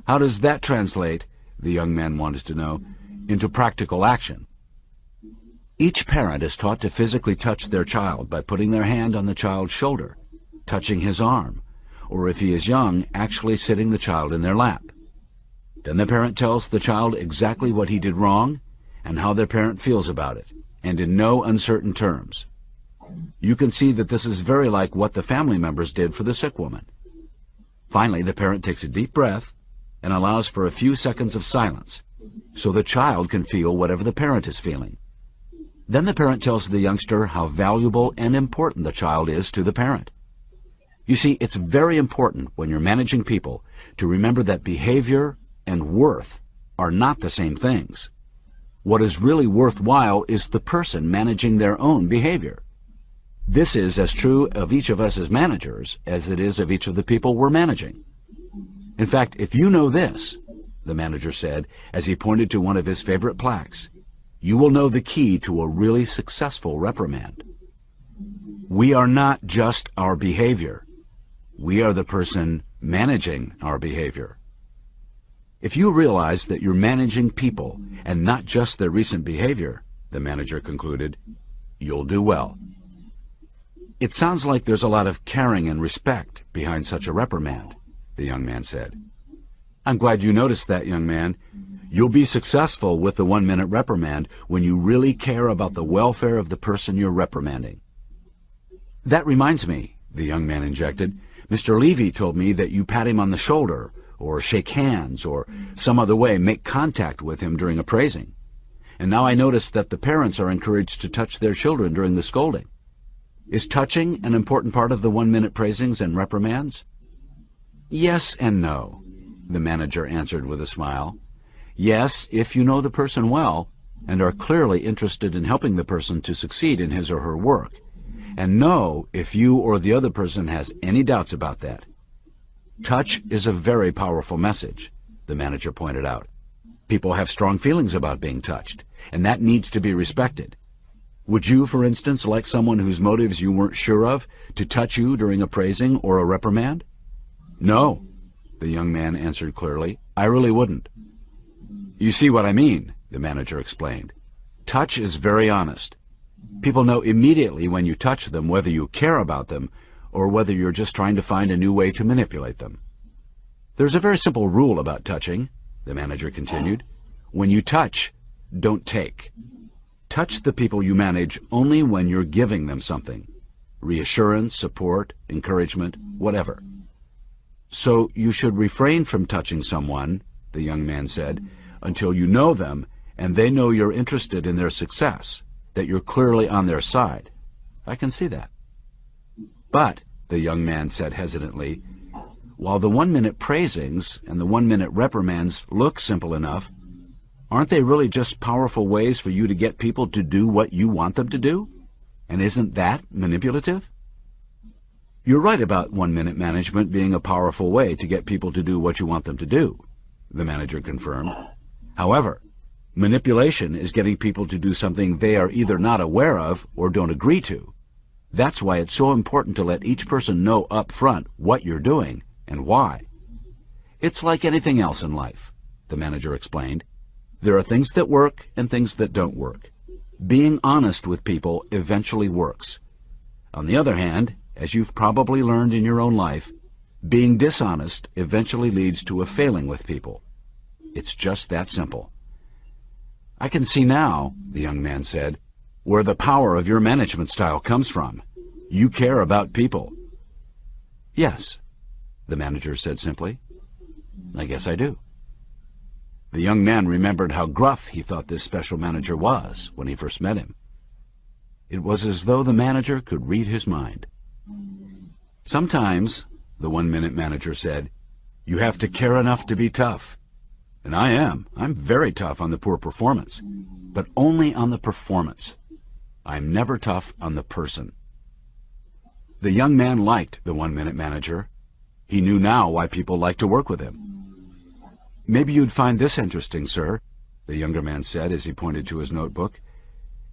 How does that translate, the young man wanted to know, into practical action? Each parent is taught to physically touch their child by putting their hand on the child's shoulder, touching his arm, or if he is young, actually sitting the child in their lap. Then the parent tells the child exactly what he did wrong and how their parent feels about it, and in no uncertain terms. You can see that this is very like what the family members did for the sick woman. Finally, the parent takes a deep breath and allows for a few seconds of silence, so the child can feel whatever the parent is feeling. Then the parent tells the youngster how valuable and important the child is to the parent. You see, it's very important when you're managing people to remember that behavior and worth are not the same things. What is really worthwhile is the person managing their own behavior. This is as true of each of us as managers as it is of each of the people we're managing. In fact, if you know this, the manager said as he pointed to one of his favorite plaques, you will know the key to a really successful reprimand. We are not just our behavior. We are the person managing our behavior. If you realize that you're managing people and not just their recent behavior, the manager concluded, you'll do well. It sounds like there's a lot of caring and respect behind such a reprimand, the young man said. I'm glad you noticed that, young man. You'll be successful with the 1 minute reprimand when you really care about the welfare of the person you're reprimanding. That reminds me, the young man injected, Mr. Levy told me that you pat him on the shoulder, or shake hands, or some other way make contact with him during a praising. And now I notice that the parents are encouraged to touch their children during the scolding. Is touching an important part of the 1 minute praisings and reprimands? Yes and no, the manager answered with a smile. Yes, if you know the person well and are clearly interested in helping the person to succeed in his or her work. And no, if you or the other person has any doubts about that. Touch is a very powerful message, the manager pointed out. People have strong feelings about being touched, and that needs to be respected. Would you, for instance, like someone whose motives you weren't sure of to touch you during a praising or a reprimand? No, the young man answered clearly. I really wouldn't. You see what I mean, the manager explained. Touch is very honest. People know immediately when you touch them whether you care about them or whether you're just trying to find a new way to manipulate them. There's a very simple rule about touching, the manager continued. When you touch, don't take. Touch the people you manage only when you're giving them something. Reassurance, support, encouragement, whatever. So you should refrain from touching someone, the young man said, until you know them and they know you're interested in their success, that you're clearly on their side. I can see that. But, the young man said hesitantly, while the 1 minute praisings and the 1 minute reprimands look simple enough, aren't they really just powerful ways for you to get people to do what you want them to do? And isn't that manipulative? You're right about 1 minute management being a powerful way to get people to do what you want them to do, the manager confirmed. However, manipulation is getting people to do something they are either not aware of or don't agree to. That's why it's so important to let each person know up front what you're doing and why. It's like anything else in life, the manager explained. There are things that work and things that don't work. Being honest with people eventually works. On the other hand, as you've probably learned in your own life, being dishonest eventually leads to a failing with people. It's just that simple. I can see now, the young man said, where the power of your management style comes from. You care about people. Yes, the manager said simply. I guess I do. The young man remembered how gruff he thought this special manager was when he first met him. It was as though the manager could read his mind. Sometimes, the 1 minute manager said, you have to care enough to be tough. And I am. I'm very tough on the poor performance, but only on the performance. I'm never tough on the person. The young man liked the 1 minute manager. He knew now why people liked to work with him. Maybe you'd find this interesting, sir, the younger man said as he pointed to his notebook.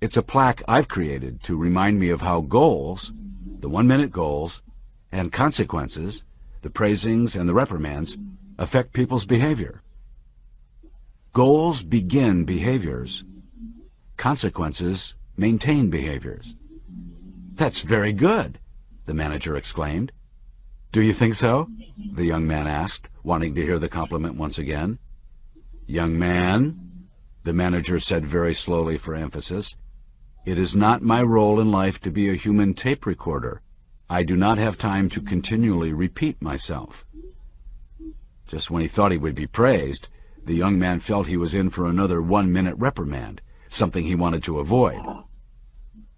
It's a plaque I've created to remind me of how goals, the 1 minute goals, and consequences, the praisings and the reprimands, affect people's behavior. Goals begin behaviors. Consequences maintain behaviors. That's very good, the manager exclaimed. Do you think so? The young man asked, wanting to hear the compliment once again. Young man, the manager said very slowly for emphasis, it is not my role in life to be a human tape recorder. I do not have time to continually repeat myself. Just when he thought he would be praised, the young man felt he was in for another 1 minute reprimand, something he wanted to avoid.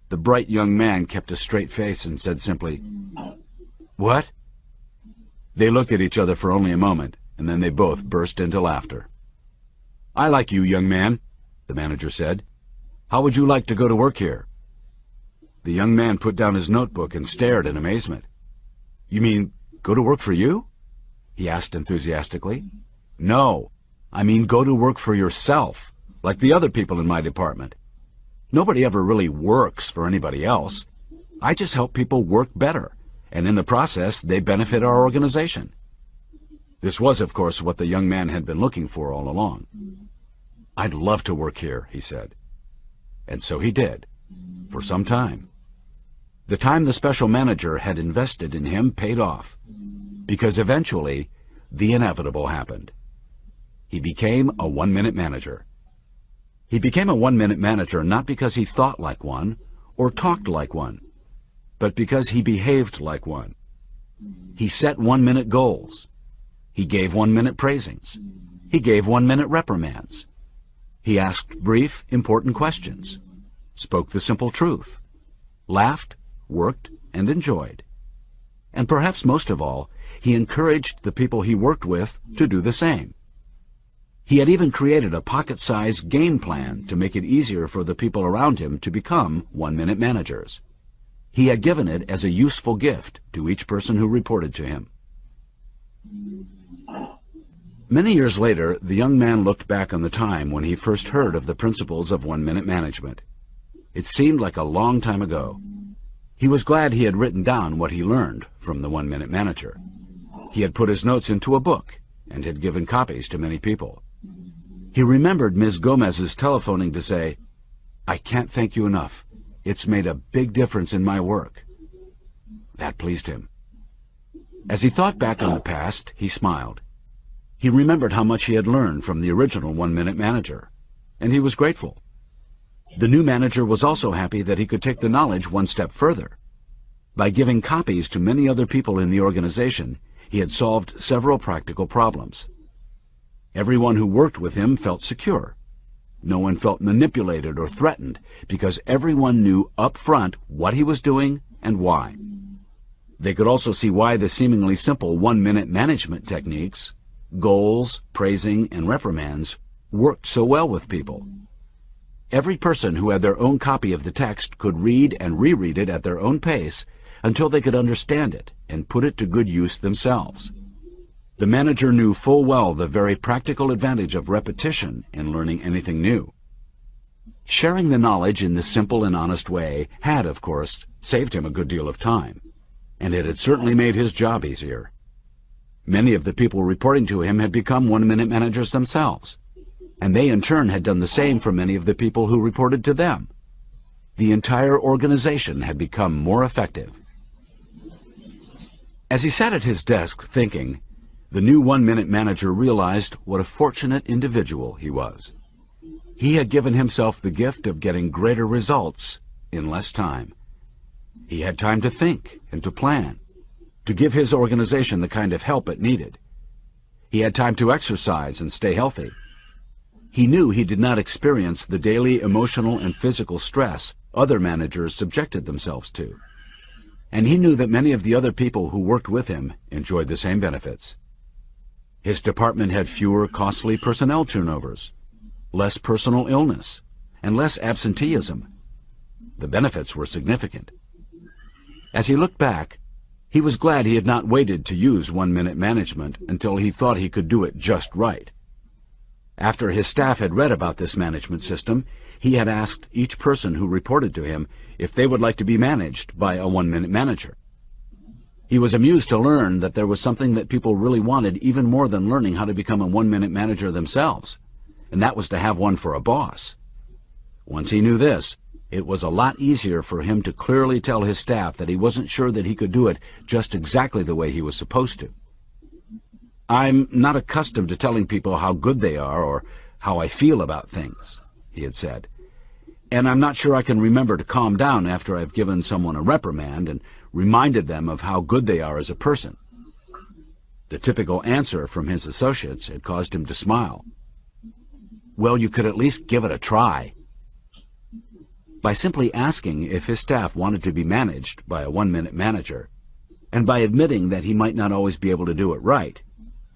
The bright young man kept a straight face and said simply, What? They looked at each other for only a moment, and then they both burst into laughter. I like you, young man, the manager said. How would you like to go to work here? The young man put down his notebook and stared in amazement. You mean, go to work for you? He asked enthusiastically. No, I mean, go to work for yourself, like the other people in my department. Nobody ever really works for anybody else. I just help people work better, and in the process, they benefit our organization. This was, of course, what the young man had been looking for all along. I'd love to work here, he said. And so he did, for some time. The time the special manager had invested in him paid off, because eventually, the inevitable happened. He became a one-minute manager. He became a one-minute manager not because he thought like one or talked like one, but because he behaved like one. He set one-minute goals. He gave one-minute praisings. He gave one-minute reprimands. He asked brief, important questions, spoke the simple truth, laughed, worked, and enjoyed. And perhaps most of all, he encouraged the people he worked with to do the same. He had even created a pocket-sized game plan to make it easier for the people around him to become one-minute managers. He had given it as a useful gift to each person who reported to him. Many years later, the young man looked back on the time when he first heard of the principles of one-minute management. It seemed like a long time ago. He was glad he had written down what he learned from the one-minute manager. He had put his notes into a book and had given copies to many people. He remembered Ms. Gomez's telephoning to say, "I can't thank you enough. It's made a big difference in my work." That pleased him. As he thought back on the past, he smiled. He remembered how much he had learned from the original one-minute manager, and he was grateful. The new manager was also happy that he could take the knowledge one step further. By giving copies to many other people in the organization, he had solved several practical problems. Everyone who worked with him felt secure. No one felt manipulated or threatened because everyone knew up front what he was doing and why. They could also see why the seemingly simple one-minute management techniques, goals, praising, and reprimands, worked so well with people. Every person who had their own copy of the text could read and reread it at their own pace until they could understand it and put it to good use themselves. The manager knew full well the very practical advantage of repetition in learning anything new. Sharing the knowledge in this simple and honest way had, of course, saved him a good deal of time, and it had certainly made his job easier. Many of the people reporting to him had become one-minute managers themselves, and they in turn had done the same for many of the people who reported to them. The entire organization had become more effective. As he sat at his desk thinking, the new one-minute manager realized what a fortunate individual he was. He had given himself the gift of getting greater results in less time. He had time to think and to plan, to give his organization the kind of help it needed. He had time to exercise and stay healthy. He knew he did not experience the daily emotional and physical stress other managers subjected themselves to. And he knew that many of the other people who worked with him enjoyed the same benefits. His department had fewer costly personnel turnovers, less personal illness, and less absenteeism. The benefits were significant. As he looked back, he was glad he had not waited to use one-minute management until he thought he could do it just right. After his staff had read about this management system, he had asked each person who reported to him if they would like to be managed by a one-minute manager. He was amused to learn that there was something that people really wanted even more than learning how to become a one-minute manager themselves, and that was to have one for a boss. Once he knew this, it was a lot easier for him to clearly tell his staff that he wasn't sure that he could do it just exactly the way he was supposed to. "I'm not accustomed to telling people how good they are or how I feel about things," he had said, "and I'm not sure I can remember to calm down after I've given someone a reprimand and reminded them of how good they are as a person." The typical answer from his associates had caused him to smile. "Well, you could at least give it a try." By simply asking if his staff wanted to be managed by a one-minute manager, and by admitting that he might not always be able to do it right,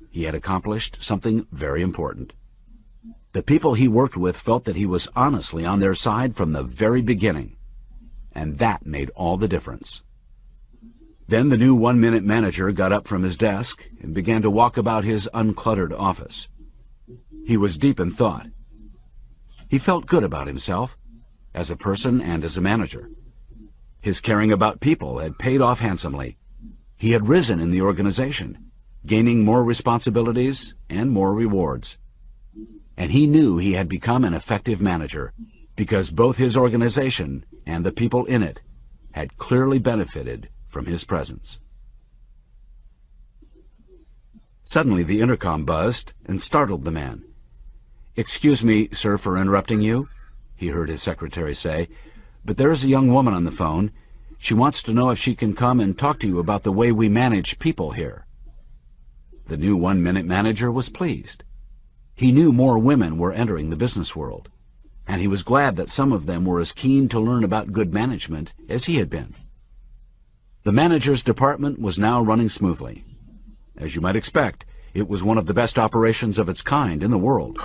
he had accomplished something very important. The people he worked with felt that he was honestly on their side from the very beginning, and that made all the difference. Then the new one-minute manager got up from his desk and began to walk about his uncluttered office. He was deep in thought. He felt good about himself, as a person and as a manager. His caring about people had paid off handsomely. He had risen in the organization, gaining more responsibilities and more rewards. And he knew he had become an effective manager because both his organization and the people in it had clearly benefited from his presence. Suddenly the intercom buzzed and startled the man. "Excuse me, sir, for interrupting you," he heard his secretary say, "but there is a young woman on the phone. She wants to know if she can come and talk to you about the way we manage people here." The new one-minute manager was pleased. He knew more women were entering the business world, and he was glad that some of them were as keen to learn about good management as he had been. The manager's department was now running smoothly. As you might expect, it was one of the best operations of its kind in the world.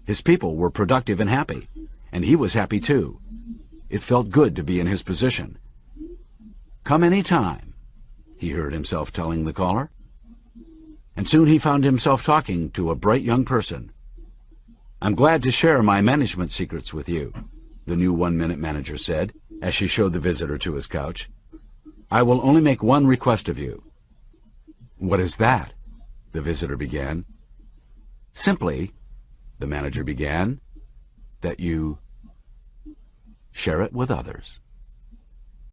His people were productive and happy, and he was happy too. It felt good to be in his position. "Come any time," he heard himself telling the caller. And soon he found himself talking to a bright young person. "I'm glad to share my management secrets with you," the new one-minute manager said, as she showed the visitor to his couch. "I will only make one request of you." "What is that?" the visitor began. "Simply," the manager began, "that you share it with others."